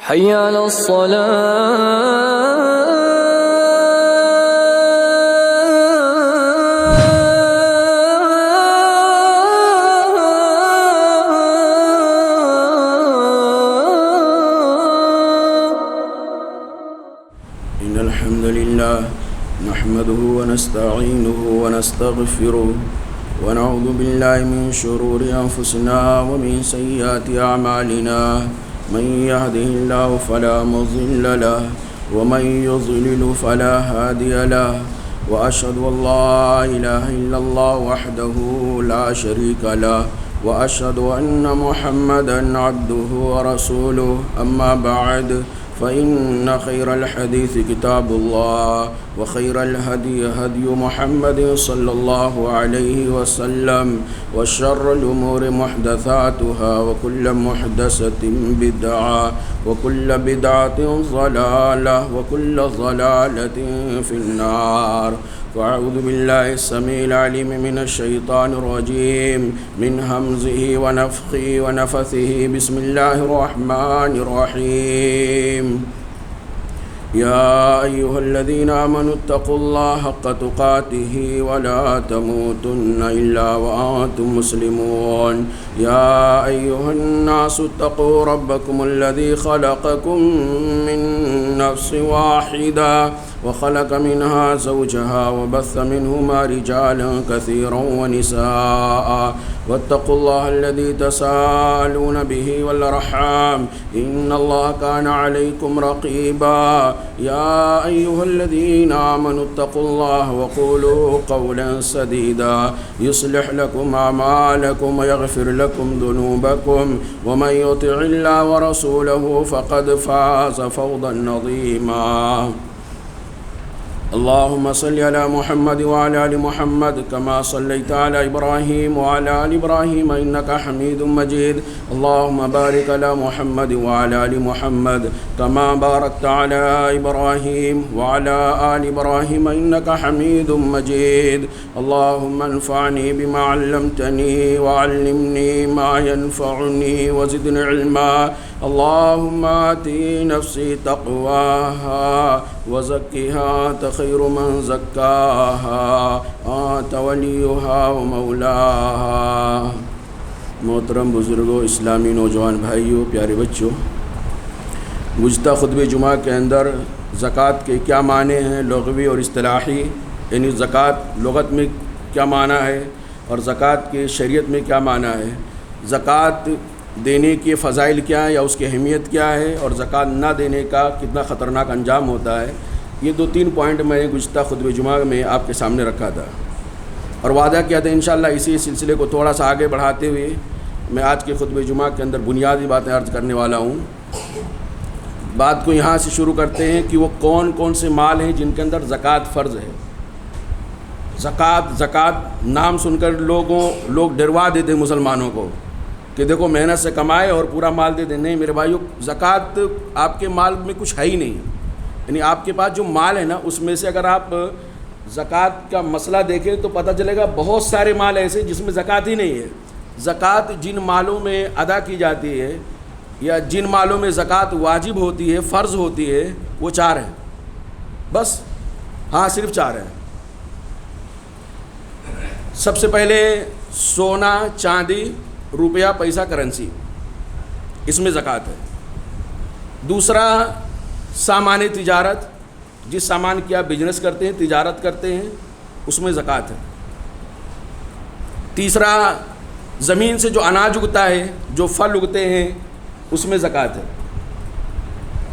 حي على إن الحمد لله نحمده ونستعينه ونستغفره ونعوذ بالله من شرور أنفسنا ومن سيئات أعمالنا من يهده الله فلا مضل له ومن يضلل فلا هادي له وأشهد أن لا إله إلا الله وحده لا شريك له وأشهد أن محمدا عبده ورسوله أما بعد فإن خير الحديث كتاب الله وخير الهدي هدي محمد صلى الله عليه وسلم وشر الأمور محدثاتها وكل محدثة بدعة وكل بدعة ضلالة وكل ضلالة في النار. فأعوذ بالله السميع العليم من الشيطان الرجيم من همزه ونفخه ونفثه. بسم الله الرحمن الرحيم. يا أيها الذين آمنوا اتقوا الله حق تقاته ولا تموتن إلا وأنتم مسلمون. يا أيها الناس اتقوا ربكم الذي خلقكم من نفس واحدة وخلق منها زوجها وبث منهما رجالا كثيرا ونساء واتقوا الله الذي تساءلون به والأرحام إن الله كان عليكم رقيبا. يا أيها الذين آمنوا اتقوا الله وقولوا قولا سديدا يصلح لكم أعمالكم ويغفر لكم ذنوبكم ومن يطع الله ورسوله فقد فاز فوزا عظيما. اللهم صل على محمد وعلى آل محمد كما صليت على إبراهيم وعلى آل إبراهيم إنك حميد مجيد. اللهم بارك على محمد وعلى آل محمد كما باركت على إبراهيم وعلى آل إبراهيم إنك حميد مجيد. اللهم انفعني بما علمتني وعلمني ما ينفعني وزدني علما. اللهم آتي نفسي تقواها وزكها أنت خير من زكاها أنت وليها ومولاها. محترم بزرگوں، اسلامی نوجوان بھائیوں، پیارے بچوں، گزشتہ خطبہ جمعہ کے اندر زکوٰۃ کے کیا معنی ہیں لغوی اور اصطلاحی، یعنی زکوٰۃ لغت میں کیا معنی ہے اور زکوٰۃ کے شریعت میں کیا معنی ہے، زکوٰۃ دینے کے فضائل کیا ہیں یا اس کی اہمیت کیا ہے، اور زکوٰۃ نہ دینے کا کتنا خطرناک انجام ہوتا ہے، یہ 2-3 پوائنٹ میں نے گزشتہ خطبہ جمعہ میں آپ کے سامنے رکھا تھا اور وعدہ کیا تھا انشاءاللہ اسی سلسلے کو تھوڑا سا آگے بڑھاتے ہوئے میں آج کے خطبہ جمعہ کے اندر بنیادی باتیں عرض کرنے والا ہوں. بات کو یہاں سے شروع کرتے ہیں کہ وہ کون کون سے مال ہیں جن کے اندر زکوٰۃ فرض ہے. زکوٰۃ نام سن کر لوگ ڈروا دیتے ہیں مسلمانوں کو کہ دیکھو محنت سے کمائے اور پورا مال دے دیں. نہیں میرے بھائیو، زکوٰۃ آپ کے مال میں کچھ ہے ہی نہیں. یعنی آپ کے پاس جو مال ہے نا، اس میں سے اگر آپ زکوٰۃ کا مسئلہ دیکھیں تو پتہ چلے گا بہت سارے مال ایسے جس میں زکوٰۃ ہی نہیں ہے. زکوٰۃ جن مالوں میں ادا کی جاتی ہے یا جن مالوں میں زکوٰۃ واجب ہوتی ہے، فرض ہوتی ہے، وہ 4 ہیں بس. ہاں، صرف 4 ہیں. سب سے پہلے سونا، چاندی، روپیہ، پیسہ، کرنسی، اس میں زکوٰۃ ہے. دوسرا سامان تجارت، جس سامان کی آپ بزنس کرتے ہیں، تجارت کرتے ہیں، اس میں زکوٰۃ ہے. تیسرا زمین سے جو اناج اگتا ہے، جو پھل اگتے ہیں، اس میں زکوٰۃ ہے.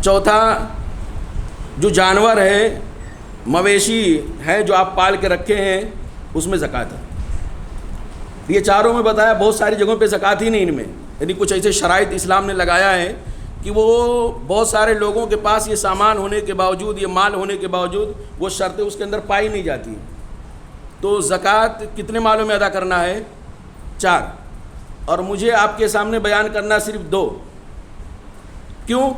چوتھا جو جانور ہے، مویشی ہے جو آپ پال کے رکھے ہیں، اس میں زکوٰۃ ہے. یہ چاروں میں بتایا، بہت ساری جگہوں پہ زکوٰۃ ہی نہیں ان میں. یعنی کچھ ایسے شرائط اسلام نے لگایا ہے کہ وہ بہت سارے لوگوں کے پاس یہ سامان ہونے کے باوجود، یہ مال ہونے کے باوجود وہ شرطیں اس کے اندر پائی نہیں جاتی. تو زکوٰۃ کتنے مالوں میں ادا کرنا ہے؟ 4. اور مجھے آپ کے سامنے بیان کرنا صرف 2. کیوں؟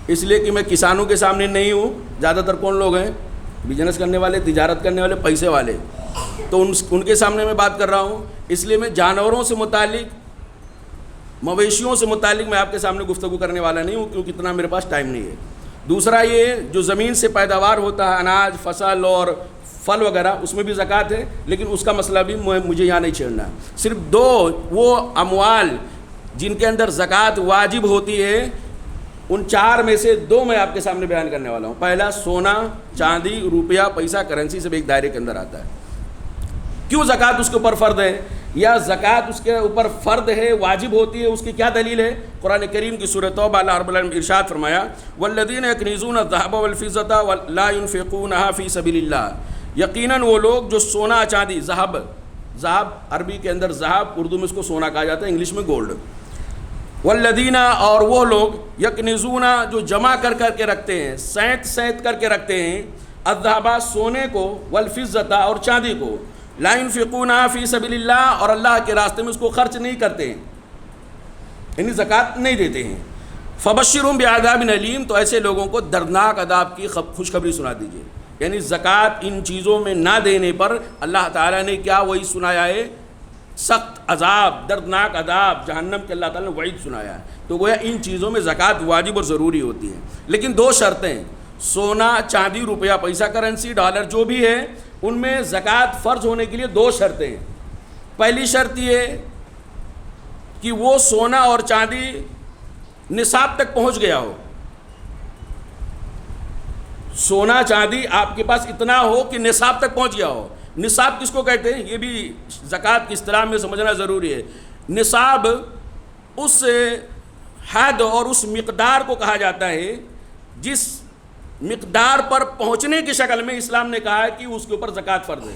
اس لیے کہ میں کسانوں کے سامنے نہیں ہوں. زیادہ تر کون لوگ ہیں؟ بزنس کرنے والے، تجارت کرنے والے، پیسے والے. تو ان کے سامنے میں بات کر رہا ہوں. اس لیے میں جانوروں سے متعلق مویشیوں سے متعلق میں آپ کے سامنے گفتگو کرنے والا نہیں ہوں کیونکہ اتنا میرے پاس ٹائم نہیں ہے. دوسرا یہ جو زمین سے پیداوار ہوتا ہے اناج فصل اور پھل وغیرہ اس میں بھی زکوٰۃ ہے, لیکن اس کا مسئلہ بھی مجھے یہاں نہیں چھیڑنا. صرف دو وہ اموال جن کے اندر زکوٰۃ واجب ہوتی ہے ان چار میں سے دو میں آپ کے سامنے بیان کرنے والا ہوں. پہلا سونا چاندی روپیہ پیسہ کرنسی سب ایک دائرے کے اندر آتا ہے. کیوں زکوٰۃ اس کے اوپر فرض ہے یا زکوٰۃ اس کے اوپر فرض ہے واجب ہوتی ہے, اس کی کیا دلیل ہے؟ قرآن کریم کی سورۃ توبہ اللہ رب العالمین ارشاد فرمایا والذین یکنزون الذهب والفضة ولا ينفقونها فی سبیل اللہ, یقیناً وہ لوگ جو سونا چاندی ذہب عربی کے اندر ذہب اردو میں اس کو سونا کہا جاتا ہے انگلش میں گولڈ, والذین اور وہ لوگ یکنزون جو جمع کر کے رکھتے ہیں سینت کر کے رکھتے ہیں الذهب سونے کو والفضة اور چاندی کو لا ينفقونها فی سبیل اللہ اور اللہ کے راستے میں اس کو خرچ نہیں کرتے ہیں یعنی زکوٰۃ نہیں دیتے ہیں. فبشرهم بعذاب علیم, تو ایسے لوگوں کو دردناک عذاب کی خوشخبری سنا دیجیے. یعنی زکوٰۃ ان چیزوں میں نہ دینے پر اللہ تعالیٰ نے کیا وہی سنایا ہے, سخت عذاب دردناک عذاب جہنم کے اللہ تعالیٰ نے وعید سنایا ہے. تو گویا ان چیزوں میں زکوٰۃ واجب اور ضروری ہوتی ہے, لیکن دو شرطیں سونا چاندی روپیہ پیسہ کرنسی ڈالر جو بھی ہے ان میں زکوٰۃ فرض ہونے کے لیے دو شرطیں ہیں. پہلی شرط یہ کہ وہ سونا اور چاندی نصاب تک پہنچ گیا ہو. سونا چاندی آپ کے پاس اتنا ہو کہ نصاب تک پہنچ گیا ہو. نصاب کس کو کہتے ہیں یہ بھی زکوٰۃ کی اصطلاح میں سمجھنا ضروری ہے. نصاب اس حد اور اس مقدار کو کہا جاتا ہے جس مقدار پر پہنچنے کی شکل میں اسلام نے کہا ہے کہ اس کے اوپر زکوٰۃ فرض ہے.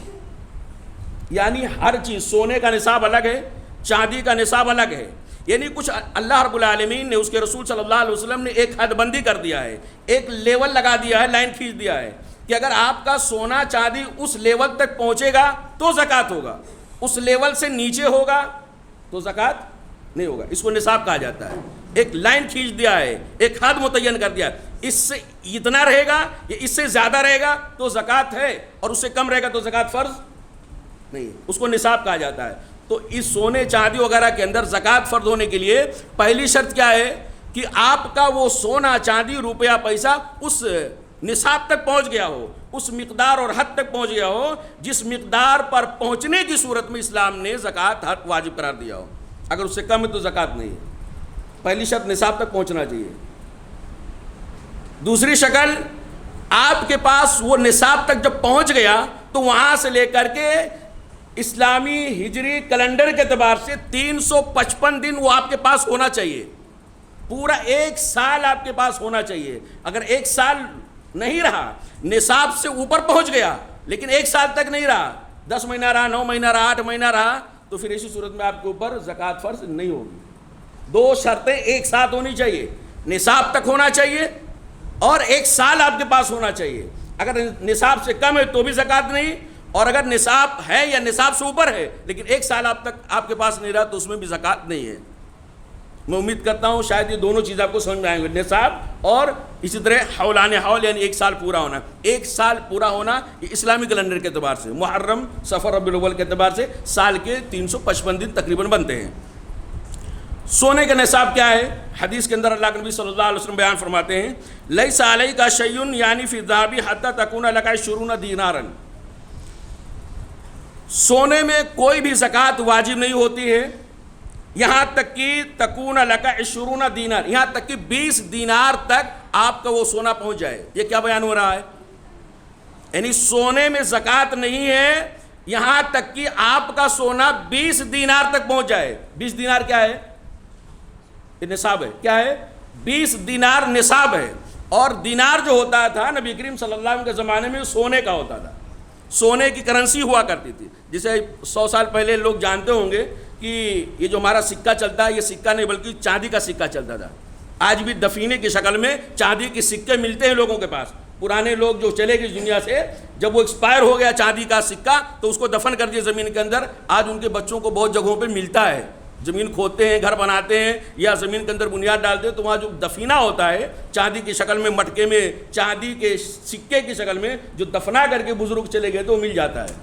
یعنی ہر چیز سونے کا نصاب الگ ہے چاندی کا نصاب الگ ہے. یعنی کچھ اللہ رب العالمین نے اس کے رسول صلی اللہ علیہ وسلم نے ایک حد بندی کر دیا ہے, ایک لیول لگا دیا ہے, لائن کھینچ دیا ہے کہ اگر آپ کا سونا چاندی اس لیول تک پہنچے گا تو زکوٰۃ ہوگا, اس لیول سے نیچے ہوگا تو زکوٰۃ نہیں ہوگا. اس کو نصاب کہا جاتا ہے. ایک لائن کھینچ دیا ہے, ایک حد متعین کر دیا ہے, اس سے اتنا رہے گا یا اس سے زیادہ رہے گا تو زکوٰۃ ہے اور اس سے کم رہے گا تو زکوٰۃ فرض نہیں ہے. اس کو نصاب کہا جاتا ہے. تو اس سونے چاندی وغیرہ کے اندر زکوٰۃ فرض ہونے کے لیے پہلی شرط کیا ہے کہ آپ کا وہ سونا چاندی روپیہ پیسہ اس نصاب تک پہنچ گیا ہو, اس مقدار اور حد تک پہنچ گیا ہو جس مقدار پر پہنچنے کی صورت میں اسلام نے زکوٰۃ واجب قرار دیا ہو. اگر اس سے کم ہے تو زکوٰۃ نہیں ہے. پہلی شرط نصاب تک پہنچنا چاہیے. دوسری شکل آپ کے پاس وہ نصاب تک جب پہنچ گیا تو وہاں سے لے کر کے اسلامی ہجری کیلنڈر کے اعتبار سے 355 دن وہ آپ کے پاس ہونا چاہیے. پورا ایک سال آپ کے پاس ہونا چاہیے. اگر ایک سال نہیں رہا, نصاب سے اوپر پہنچ گیا لیکن ایک سال تک نہیں رہا, 10 مہینہ رہا, 9 مہینہ رہا, 8 مہینہ رہا, تو پھر ایسی صورت میں آپ کے اوپر زکوٰۃ فرض نہیں ہوگی. دو شرطیں ایک ساتھ ہونی چاہیے, نصاب تک ہونا چاہیے اور ایک سال آپ کے پاس ہونا چاہیے. اگر نصاب سے کم ہے تو بھی زکوٰۃ نہیں, اور اگر نصاب ہے یا نصاب سے اوپر ہے لیکن ایک سال آپ کے پاس نہیں رہا تو اس میں بھی زکوٰۃ نہیں ہے. میں امید کرتا ہوں شاید یہ دونوں چیزیں آپ کو سمجھ میں آئیں گے, نصاب اور اسی طرح حولان حول یعنی ایک سال پورا ہونا. ایک سال پورا ہونا یہ اسلامی کیلنڈر کے اعتبار سے محرم صفر ربیع الاول کے اعتبار سے سال کے 355 دن تقریباً بنتے ہیں. سونے کا نصاب کیا ہے؟ حدیث کے اندر اللہ کے نبی صلی اللہ علیہ وسلم بیان فرماتے ہیں لیس علیک شیء یعنی فی الذهب حتی تکون لک 20 دینارا. سونے میں کوئی بھی زکوٰۃ واجب نہیں ہوتی ہے یہاں تک کہ تکون لک 20 دینار, یہاں تک کہ 20 دینار تک آپ کا وہ سونا پہنچ جائے. یہ کیا بیان ہو رہا ہے؟ یعنی سونے میں زکوٰۃ نہیں ہے یہاں تک کہ آپ کا سونا 20 دینار تک پہنچ جائے. 20 دینار کیا ہے؟ یہ نصاب ہے. کیا ہے؟ 20 دینار نصاب ہے. اور دینار جو ہوتا تھا نبی کریم صلی اللہ علیہ وسلم کے زمانے میں سونے کا ہوتا تھا, سونے کی کرنسی ہوا کرتی تھی. جسے 100 سال پہلے لوگ جانتے ہوں گے کہ یہ جو ہمارا سکہ چلتا ہے یہ سکہ نہیں بلکہ چاندی کا سکہ چلتا تھا. آج بھی دفینے کی شکل میں چاندی کے سکے ملتے ہیں لوگوں کے پاس. پرانے لوگ جو چلے گئے دنیا سے, جب وہ ایکسپائر ہو گیا چاندی کا سکہ تو اس کو دفن کر دیا زمین کے اندر. آج ان کے بچوں کو بہت جگہوں پہ ملتا ہے, زمین کھودتے ہیں, گھر بناتے ہیں یا زمین کے اندر بنیاد ڈالتے ہیں تو وہاں جو دفینہ ہوتا ہے چاندی کی شکل میں, مٹکے میں چاندی کے سکے کی شکل میں جو دفنا کر کے بزرگ چلے گئے تو وہ مل جاتا ہے.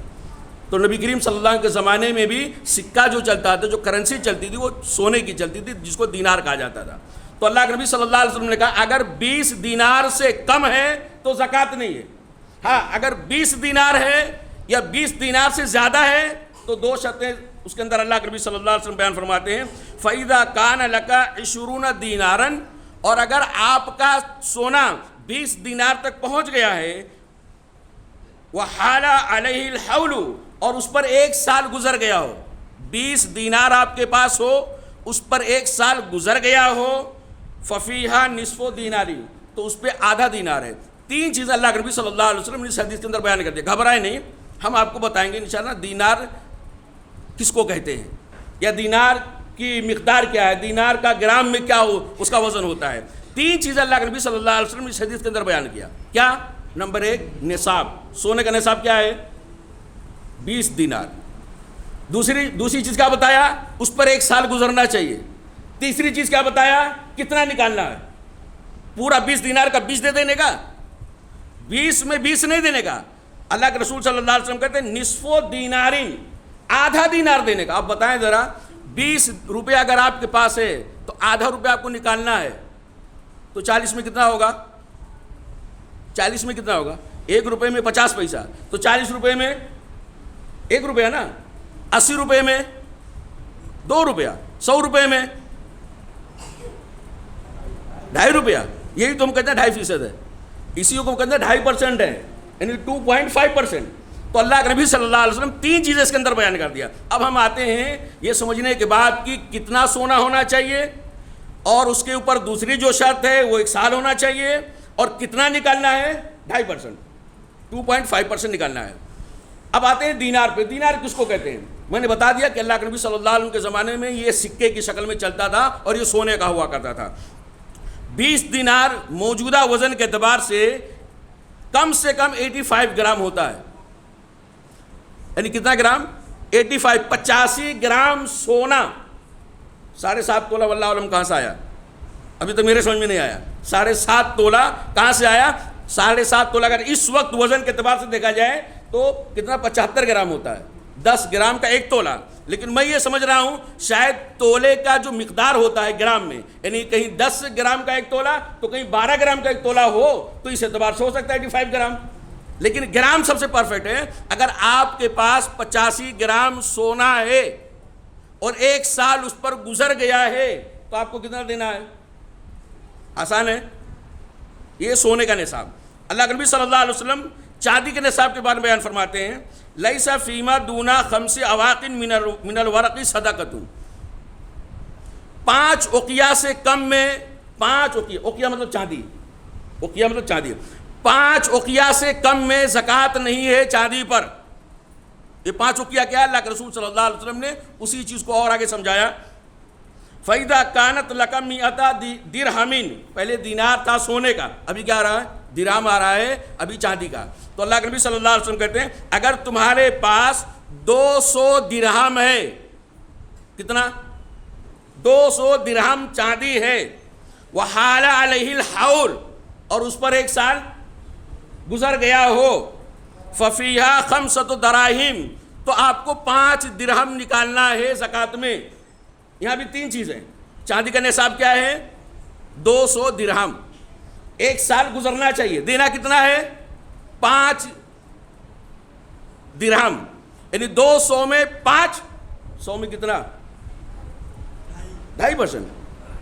تو نبی کریم صلی اللہ علیہ وسلم کے زمانے میں بھی سکہ جو چلتا تھا، جو کرنسی چلتی تھی، وہ سونے کی چلتی تھی، جس کو دینار کہا جاتا تھا. تو اللہ کے نبی صلی اللہ علیہ وسلم نے کہا اگر 20 دینار سے کم ہے تو زکوٰۃ نہیں ہے. ہاں اگر 20 دینار ہے یا 20 دینار سے زیادہ ہے تو دو شرطیں اس کے اندر اللہ کے نبی صلی اللہ علیہ وسلم بیان فرماتے ہیں. فَإِذَا كَانَ لَكَ 20 دِينَارًا، اور اگر آپ کا سونا 20 دینار تک پہنچ گیا ہے، وَحَالَ عَلَيْهِ الْحَوْلُ، اور اس پر 1 سال گزر گیا ہو، 20 دینار آپ کے پاس ہو، اس پر 1 سال گزر گیا ہو، فَفِيهَا نِصْفُ دِينَارٍ، تو اس پہ آدھا دینار ہے. 3 چیزیں اللہ کے نبی صلی اللہ علیہ وسلم نے اس حدیث کے اندر بیان کر دی. گھبرائیں نہیں، ہم آپ کو بتائیں گے انشاءاللہ دینار کس کو کہتے ہیں، یا دینار کی مقدار کیا ہے، دینار کا گرام میں کیا ہو اس کا وزن ہوتا ہے. 3 چیزیں اللہ کے نبی صلی اللہ علیہ وسلم نے اس حدیث کے اندر بیان کیا. کیا؟ نمبر 1 نصاب، سونے کا نصاب کیا ہے؟ 20 دینار. دوسری چیز کیا بتایا؟ اس پر 1 سال گزرنا چاہیے. تیسری چیز کیا بتایا؟ کتنا نکالنا ہے؟ پورا 20 دینار کا 20 دے دینے کا، 20 میں 20 نہیں دینے کا. اللہ کے رسول صلی اللہ علیہ وسلم کہتے ہیں نصف دینارین، آدھا دینار دینے کا. آپ بتائیں ذرا، 20 روپے اگر آپ کے پاس ہے تو آدھا روپے آپ کو نکالنا ہے، تو 40 میں کتنا ہوگا؟ 40 میں کتنا ہوگا؟ 1 روپے میں 50 پیسہ، تو 40 روپے میں 1 روپیہ نا، 80 روپے میں 2 روپیہ، 100 روپے میں 2.5 روپیہ. یہی تو ہم کہتے ہیں 2.5% ہے، اسی کو کہتے ہیں 2.5% ہے، یعنی 2.5%. تو اللہ کے نبی صلی اللہ علیہ وسلم 3 چیزیں اس کے اندر بیان کر دیا. اب ہم آتے ہیں یہ سمجھنے کے بعد کہ کتنا سونا ہونا چاہیے، اور اس کے اوپر دوسری جو شرط ہے وہ 1 سال ہونا چاہیے، اور کتنا نکالنا ہے؟ 2.5%، 2.5% نکالنا ہے. اب آتے ہیں دینار پہ. دینار کس کو کہتے ہیں؟ میں نے بتا دیا کہ اللہ کے نبی صلی اللہ علیہ وسلم کے زمانے میں یہ سکے کی شکل میں چلتا تھا اور یہ سونے کا ہوا کرتا تھا. 20 دینار موجودہ وزن کے اعتبار سے کم 85 گرام ہوتا ہے. یعنی کتنا گرام؟ 85 گرام سونا. 7.5 تولہ واللہ علم کہاں سے آیا؟ ابھی تو میرے سمجھ میں نہیں آیا. 7.5 تولہ کہاں سے آیا؟ 7.5 تولہ اگر اس وقت وزن کے اعتبار سے دیکھا جائے تو کتنا؟ 75 گرام ہوتا ہے. 10 گرام کا 1 تولہ. لیکن میں یہ سمجھ رہا ہوں شاید تولے کا جو مقدار ہوتا ہے گرام میں، یعنی کہیں 10 گرام کا 1 تولہ تو کہیں 12 گرام کا 1 تولہ ہو، تو اس اعتبار سے ہو سکتا ہے 85 گرام. لیکن گرام سب سے پرفیکٹ ہے. اگر آپ کے پاس 85 گرام سونا ہے اور 1 سال اس پر گزر گیا ہے تو آپ کو کتنا دینا ہے؟ آسان ہے. یہ سونے کا نصاب. اللہ کے نبی صلی اللہ علیہ وسلم چاندی کے نصاب کے بارے میں بیان فرماتے ہیں لیس فیما دونا 5 اواق من الورق صدقۃ. 5 اوقیہ سے کم میں، 5 اوقیہ مطلب چاندی، اوقیہ مطلب چاندی، 5 اوقیہ سے کم میں زکوٰۃ نہیں ہے چاندی پر. یہ 5 اوقیہ کیا ہے؟ اللہ کے رسول صلی اللہ علیہ وسلم نے اسی چیز کو اور آگے سمجھایا. فَإِذَا كَانَتْ لَكَ مِئَةَ دِرْہَمٍ، پہلے دینار تھا سونے کا، ابھی کیا آ رہا ہے؟ درہم آ رہا ہے، ابھی چاندی کا. تو اللہ کے نبی صلی اللہ علیہ وسلم کہتے ہیں اگر تمہارے پاس 200 درہم ہے، کتنا؟ 200 درہم چاندی ہے، وَحَالَ عَلَيْهِ الْحَوْلُ، اور اس پر 1 سال گزر گیا ہو، فَفِيهَا 5 دراہم، تو آپ کو 5 درہم نکالنا ہے زکوٰۃ میں. یہاں بھی 3 چیزیں. چاندی کا نصاب کیا ہے؟ 200 درہم. 1 سال گزرنا چاہیے. دینا کتنا ہے؟ 5 درہم. یعنی 200 میں 5، 100 میں کتنا؟ 2.5%.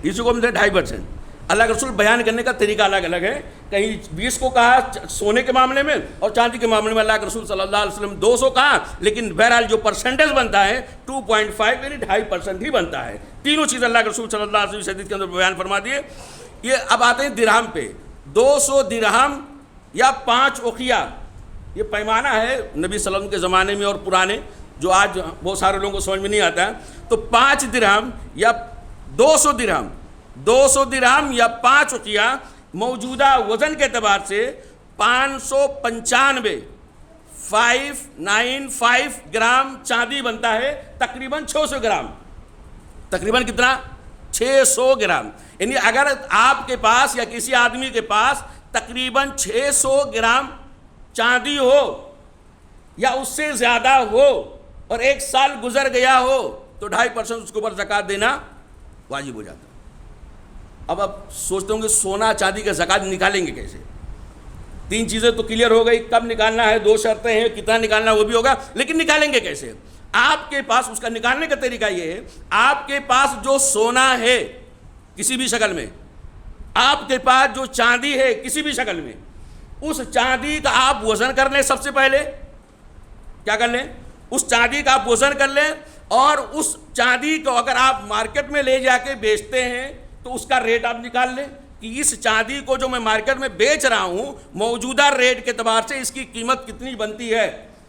اسی کو ہم 2.5%. اللہ کے رسول بیان کرنے کا طریقہ الگ الگ ہے. کہیں 20 کو کہا سونے کے معاملے میں، اور چاندی کے معاملے میں اللہ کے رسول صلی اللہ علیہ وسلم 200 کہا، لیکن بہرحال جو پرسنٹیج بنتا ہے 2.5 یعنی 2.5% ہی بنتا ہے. تینوں چیزیں اللہ کے رسول صلی اللہ علیہ وسلم کے اندر بیان فرما دیے. یہ اب آتے ہیں درہم پہ. 200 درہم یا 5 اوقیہ، یہ پیمانہ ہے نبی صلی اللہ علیہ وسلم کے زمانے میں اور پرانے، جو آج بہت سارے لوگوں کو سمجھ میں نہیں آتا ہے. تو 5 درہم یا 200 درہم، 200 درہم یا 5 اوقیہ موجودہ وزن کے اعتبار سے 595 گرام چاندی بنتا ہے، تقریباً 600 گرام. تقریباً کتنا؟ 600 گرام. یعنی اگر آپ کے پاس یا کسی آدمی کے پاس تقریباً 600 گرام چاندی ہو یا اس سے زیادہ ہو اور 1 سال گزر گیا ہو تو 2.5% اس کے اوپر زکوٰۃ دینا واجب ہو جاتا ہے۔ اب آپ سوچتے ہوں گے سونا چاندی کا زکوٰۃ نکالیں گے کیسے؟ 3 چیزیں تو کلیئر ہو گئی، کب نکالنا ہے، 2 شرطیں ہیں، کتنا نکالنا وہ بھی ہوگا، لیکن نکالیں گے کیسے؟ آپ کے پاس اس کا نکالنے کا طریقہ یہ ہے، آپ کے پاس جو سونا ہے کسی بھی شکل میں، آپ کے پاس جو چاندی ہے کسی بھی شکل میں، اس چاندی کا آپ وزن کر لیں۔ سب سے پہلے کیا کر لیں؟ اس چاندی کا آپ وزن کر لیں، اور اس چاندی کو اگر آپ مارکیٹ میں لے جا کے بیچتے ہیں تو اس کا ریٹ آپ نکال لیں کہ اس چاندی کو جو میں مارکیٹ میں بیچ رہا ہوں موجودہ ریٹ کے اعتبار سے اس کی قیمت کتنی بنتی ہے۔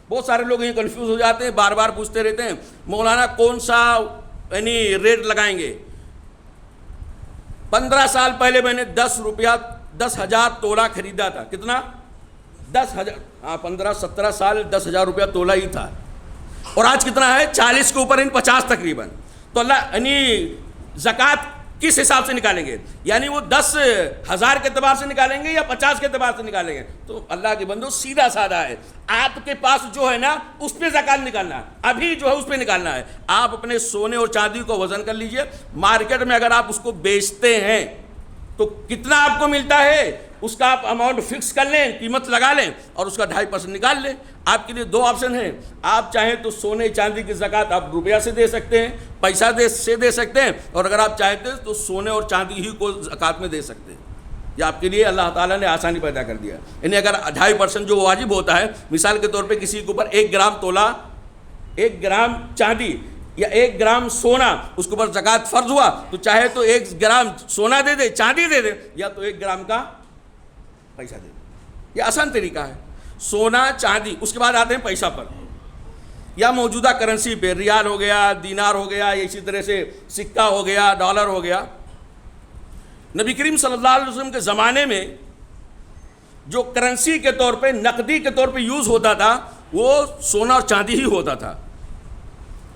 بہت سارے لوگ یہ کنفیوز ہو جاتے ہیں، بار بار پوچھتے رہتے ہیں مولانا کون سا ریٹ لگائیں گے؟ 15 سال پہلے میں نے 10,000 تولہ خریدا تھا۔ کتنا؟ 10,000۔ ہاں 15-17 سال 10,000 روپیہ تولہ ہی تھا، اور آج کتنا ہے؟ 40 کے اوپر 50 تقریباً۔ تو اللہ زکوٰۃ کس حساب سے نکالیں گے؟ یعنی وہ 10,000 کے اعتبار سے نکالیں گے یا 50 کے اعتبار سے نکالیں گے؟ تو اللہ کے بندو سیدھا سادہ ہے، آپ کے پاس جو ہے نا اس پہ زکوٰۃ نکالنا ہے، ابھی جو ہے اس پہ نکالنا ہے۔ آپ اپنے سونے اور چاندی کو وزن کر لیجئے، مارکیٹ میں اگر آپ اس کو بیچتے ہیں تو کتنا آپ کو ملتا ہے اس کا آپ اماؤنٹ فکس کر لیں، قیمت لگا لیں، اور اس کا 2.5% نکال لیں۔ آپ کے لیے 2 آپشن ہیں، آپ چاہیں تو سونے چاندی کی زکوٰۃ آپ روپیہ سے دے سکتے ہیں، پیسہ سے دے سکتے ہیں، اور اگر آپ چاہتے ہیں تو سونے اور چاندی ہی کو زکوٰۃ میں دے سکتے ہیں۔ یہ آپ کے لیے اللہ تعالیٰ نے آسانی پیدا کر دیا۔ یعنی اگر 2.5% جو واجب ہوتا ہے، مثال کے طور پہ کسی کے اوپر 1 گرام تولہ، 1 گرام چاندی یا 1 گرام سونا اس کے اوپر زکوٰۃ فرض ہوا، تو چاہے تو 1 گرام سونا دے دے، چاندی دے دے، یا تو 1 گرام کا پیسہ دے دے۔ یہ آسان طریقہ ہے، سونا چاندی۔ اس کے بعد آتے ہیں پیسہ پر یا موجودہ کرنسی پہ، ریال ہو گیا، دینار ہو گیا، اسی طرح سے سکہ ہو گیا، ڈالر ہو گیا۔ نبی کریم صلی اللہ علیہ وسلم کے زمانے میں جو کرنسی کے طور پہ، نقدی کے طور پہ یوز ہوتا تھا وہ سونا اور چاندی ہی ہوتا تھا،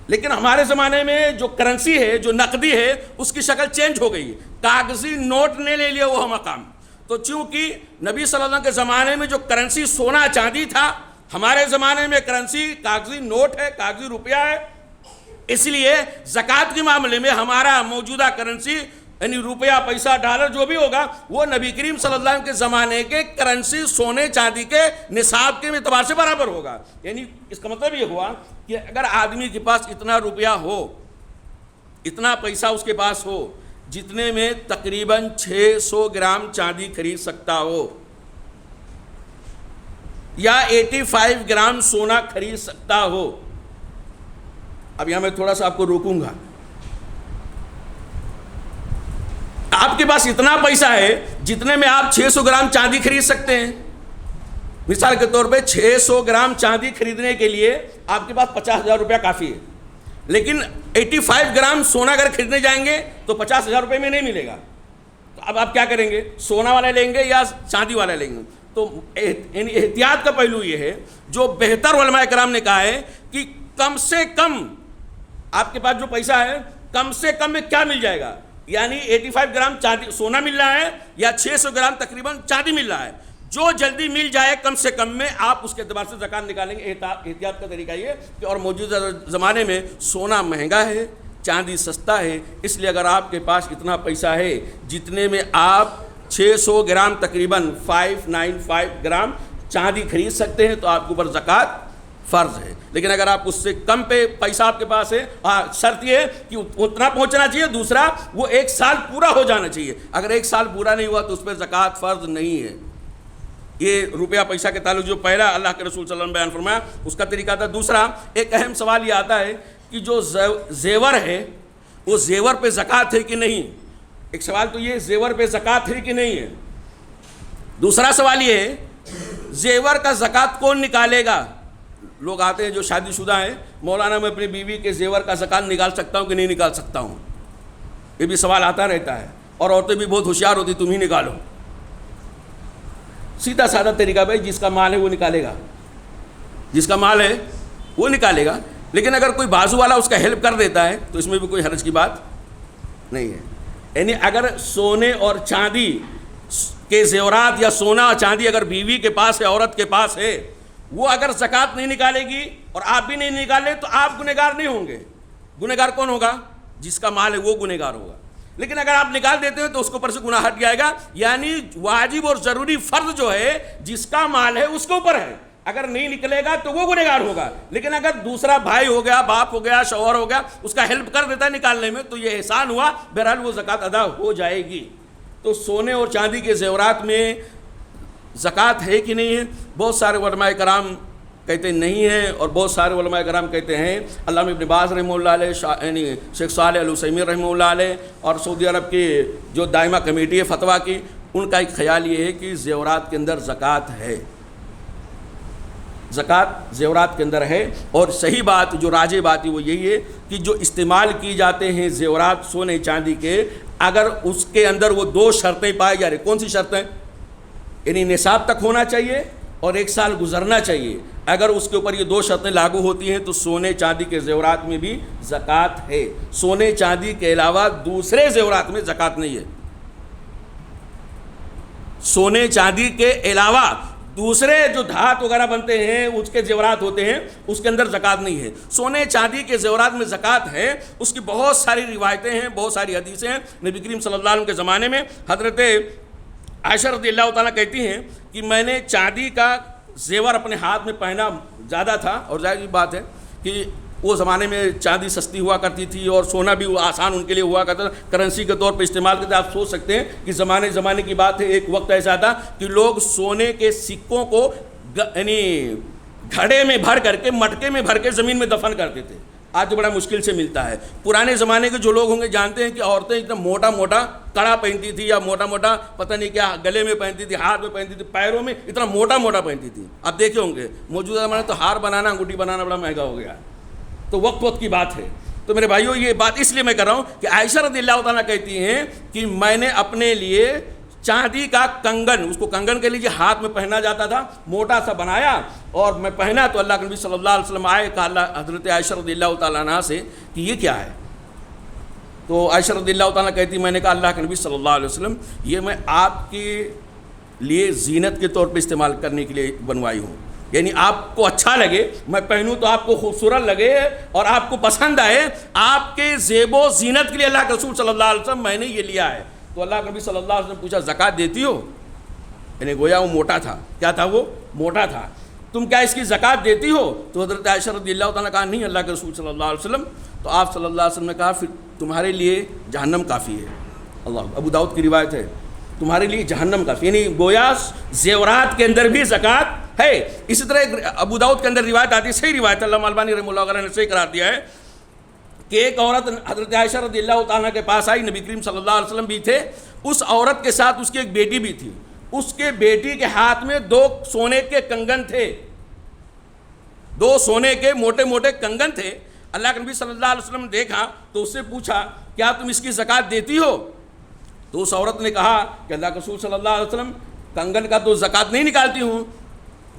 لیکن ہمارے زمانے میں جو کرنسی ہے، جو نقدی ہے، اس کی شکل چینج ہو گئی ہے، کاغذی نوٹ نے لے لیا وہ مقام۔ تو چونکہ نبی صلی اللہ علیہ وسلم کے زمانے میں جو کرنسی سونا چاندی تھا، ہمارے زمانے میں کرنسی کاغذی نوٹ ہے، کاغذی روپیہ ہے، اس لیے زکوٰۃ کے معاملے میں ہمارا موجودہ کرنسی یعنی روپیہ، پیسہ، ڈالر جو بھی ہوگا وہ نبی کریم صلی اللہ علیہ وسلم کے زمانے کے کرنسی سونے چاندی کے نصاب کے اعتبار سے برابر ہوگا۔ یعنی اس کا مطلب یہ ہوا کہ اگر آدمی کے پاس اتنا روپیہ ہو، اتنا پیسہ اس کے پاس ہو جتنے میں تقریباً 600 گرام چاندی خرید سکتا ہو یا 85 گرام سونا خرید سکتا ہو۔ اب یہاں میں تھوڑا سا آپ کو روکوں گا۔ آپ کے پاس اتنا پیسہ ہے جتنے میں آپ 600 گرام چاندی خرید سکتے ہیں۔ مثال کے طور پہ 600 گرام چاندی خریدنے کے لیے آپ کے پاس 50,000 روپیہ کافی ہے، لیکن 85 گرام سونا اگر خریدنے جائیں گے تو 50,000 روپے میں نہیں ملے گا۔ تو اب آپ کیا کریں گے؟ سونا والا لیں گے یا چاندی والا لیں گے؟ تو احتیاط کا پہلو یہ ہے، جو بہتر علماء کرام نے کہا ہے کہ کم سے کم آپ کے پاس جو پیسہ ہے کم سے کم میں کیا مل جائے گا، یعنی 85 گرام چاندی سونا مل رہا ہے یا 600 گرام تقریباً چاندی مل رہا ہے، جو جلدی مل جائے کم سے کم میں آپ اس کے اعتبار سے زکوٰۃ نکالیں گے۔ احتیاط کا طریقہ یہ کہ اور موجودہ زمانے میں سونا مہنگا ہے، چاندی سستا ہے، اس لیے اگر آپ کے پاس اتنا پیسہ ہے جتنے میں آپ 600 گرام تقریباً 595 گرام چاندی خرید سکتے ہیں تو آپ کے اوپر زکوٰۃ فرض ہے۔ لیکن اگر آپ اس سے کم پہ پیسہ آپ کے پاس ہے، شرط یہ ہے کہ اتنا پہنچنا چاہیے، دوسرا وہ 1 سال پورا ہو جانا چاہیے۔ اگر 1 سال پورا نہیں ہوا تو اس پہ زکوٰۃ فرض نہیں ہے۔ یہ روپیہ پیسہ کے تعلق جو پہلا اللہ کے رسول صلی اللہ علیہ وسلم بیان فرمایا اس کا طریقہ تھا۔ دوسرا ایک اہم سوال یہ آتا ہے کہ جو زیور ہے وہ زیور پہ زکوٰۃ ہے کہ نہیں۔ ایک سوال تو یہ زیور پہ زکوٰۃ ہے کہ نہیں ہے۔ دوسرا سوال یہ ہے زیور کا زکوٰۃ کون نکالے گا۔ لوگ آتے ہیں جو شادی شدہ ہیں، مولانا میں اپنی بیوی کے زیور کا زکوٰۃ نکال سکتا ہوں کہ نہیں نکال سکتا ہوں، یہ بھی سوال آتا رہتا ہے، اور عورتیں بھی بہت ہوشیار ہوتی، تم ہی نکالو۔ سیدھا سادہ طریقہ بھائی، جس کا مال ہے وہ نکالے گا، جس کا مال ہے وہ نکالے گا، لیکن اگر کوئی بازو والا اس کا ہیلپ کر دیتا ہے تو اس میں بھی کوئی حرج کی بات نہیں ہے۔ یعنی اگر سونے اور چاندی کے زیورات یا سونا اور چاندی اگر بیوی کے پاس ہے، عورت کے پاس ہے، وہ اگر زکوٰۃ نہیں نکالے گی اور آپ بھی نہیں نکالے تو آپ گنہگار نہیں ہوں گے. گنہگار کون ہوگا؟ جس کا مال ہے وہ گنہگار ہوگا. لیکن اگر آپ نکال دیتے ہیں تو اس کے اوپر سے گناہ ہٹ جائے گا. یعنی واجب اور ضروری فرض جو ہے جس کا مال ہے اس کے اوپر ہے, اگر نہیں نکلے گا تو وہ گنہگار ہوگا. لیکن اگر دوسرا بھائی ہو گیا, باپ ہو گیا, شوہر ہو گیا, اس کا ہیلپ کر دیتا ہے نکالنے میں تو یہ احسان ہوا, بہرحال وہ زکوٰۃ ادا ہو جائے گی. تو سونے اور چاندی کے زیورات میں زکوٰۃ ہے کہ نہیں ہے؟ بہت سارے علماء کرام کہتے ہیں نہیں ہے, اور بہت سارے علماء کرام کہتے ہیں. علامہ ابن باز رحمہ اللہ علیہ, یعنی شیخ صالح العثیمین رحمہ اللہ علیہ, اور سعودی عرب کی جو دائمہ کمیٹی ہے فتویٰ کی, ان کا ایک خیال یہ ہے کہ زیورات کے اندر زکوٰۃ ہے, زکوٰۃ زیورات کے اندر ہے. اور صحیح بات جو راجح بات ہے وہ یہی ہے کہ جو استعمال کی جاتے ہیں زیورات سونے چاندی کے, اگر اس کے اندر وہ دو شرطیں پائی جا رہی. کون سی شرطیں؟ یعنی نصاب تک ہونا چاہیے اور 1 سال گزرنا چاہیے. اگر اس کے اوپر یہ 2 شرطیں لاگو ہوتی ہیں تو سونے چاندی کے زیورات میں بھی زکوٰۃ ہے. سونے چاندی کے علاوہ دوسرے زیورات میں زکوٰۃ نہیں ہے. سونے چاندی کے علاوہ دوسرے جو دھات وغیرہ بنتے ہیں اس کے زیورات ہوتے ہیں, اس کے اندر زکوٰۃ نہیں ہے. سونے چاندی کے زیورات میں زکوٰۃ ہے. اس کی بہت ساری روایتیں ہیں, بہت ساری حدیثیں ہیں. نبی کریم صلی اللہ علیہ وسلم کے زمانے میں حضرت عائشہ رضی اللہ تعالیٰ کہتی ہیں کہ میں نے چاندی کا زیور اپنے ہاتھ میں پہنا زیادہ تھا, اور ظاہر بات ہے کہ وہ زمانے میں چاندی سستی ہوا کرتی تھی اور سونا بھی آسان ان کے لیے ہوا کرتا تھا, کرنسی کے طور پہ استعمال کرتے. آپ سوچ سکتے ہیں کہ زمانے کی بات ہے, ایک وقت ایسا تھا کہ لوگ سونے کے سکوں کو یعنی گھڑے میں بھر کر کے, مٹکے میں بھر کے زمین میں دفن کرتے تھے. آج تو بڑا مشکل سے ملتا ہے. پرانے زمانے کے جو لوگ ہوں گے جانتے ہیں کہ عورتیں اتنا موٹا موٹا کڑا پہنتی تھی, یا موٹا موٹا پتہ نہیں کیا گلے میں پہنتی تھی, ہاتھ میں پہنتی تھی, پیروں میں اتنا موٹا موٹا پہنتی تھی. آپ دیکھے ہوں گے موجودہ زمانے تو ہار بنانا, انگوٹھی بنانا بڑا مہنگا ہو گیا. تو وقت کی بات ہے. تو میرے بھائیوں یہ بات اس لیے میں کر رہا ہوں کہ عائشہ رضی اللہ تعالیٰ کہتی ہیں کہ میں نے اپنے لیے چاندی کا کنگن, اس کو کنگن کے لیے ہاتھ میں پہنا جاتا تھا, موٹا سا بنایا اور میں پہنا. تو اللہ کے نبی صلی اللہ علیہ وسلم آئے, کہا اللہ حضرت عائشہ رضی اللہ تعالیٰ عنہ سے کہ یہ کیا ہے؟ تو عائشہ رضی اللہ تعالیٰ کہتی میں نے کہا اللہ کے نبی صلی اللہ علیہ وسلم یہ میں آپ کے لیے زینت کے طور پہ استعمال کرنے کے لیے بنوائی ہوں. یعنی آپ کو اچھا لگے, میں پہنوں تو آپ کو خوبصورت لگے اور آپ کو پسند آئے, آپ کے زیب و زینت کے لیے اللہ کے رسول صلی اللہ علیہ وسلم میں نے یہ لیا ہے. تو اللہ کے نبی صلی اللہ علیہ وسلم پوچھا زکوٰۃ دیتی ہو؟ یعنی گویا وہ موٹا تھا. کیا تھا وہ؟ موٹا تھا. تم کیا اس کی زکوٰۃ دیتی ہو؟ تو حضرت عائشہ رضی اللہ تعالیٰ نے کہا نہیں اللہ کے رسول صلی اللہ علیہ وسلم. تو آپ صلی اللہ علیہ وسلم نے کہا پھر تمہارے لیے جہنم کافی ہے. اللہ, ابو داؤد کی روایت ہے, تمہارے لیے جہنم کافی. یعنی گویا زیورات کے اندر بھی زکوٰۃ ہے. اسی طرح ابو داؤد کے اندر روایت آتی ہے, صحیح روایت, علامہ البانی رحمہ اللہ علیہ نے صحیح قرار دیا ہے کہ ایک عورت حضرت عائشہ رضی اللہ تعالیٰ کے پاس آئی, نبی کریم صلی اللہ علیہ وسلم بھی تھے, اس عورت کے ساتھ اس کی ایک بیٹی بھی تھی. اس کے بیٹی کے ہاتھ میں 2 سونے کے کنگن تھے, 2 سونے کے موٹے موٹے کنگن تھے. اللہ کے نبی صلی اللہ علیہ وسلم نے دیکھا تو اس سے پوچھا کیا تم اس کی زکوٰۃ دیتی ہو؟ تو اس عورت نے کہا کہ اللہ کے رسول صلی اللہ علیہ وسلم کنگن کا تو زکوٰۃ نہیں نکالتی ہوں.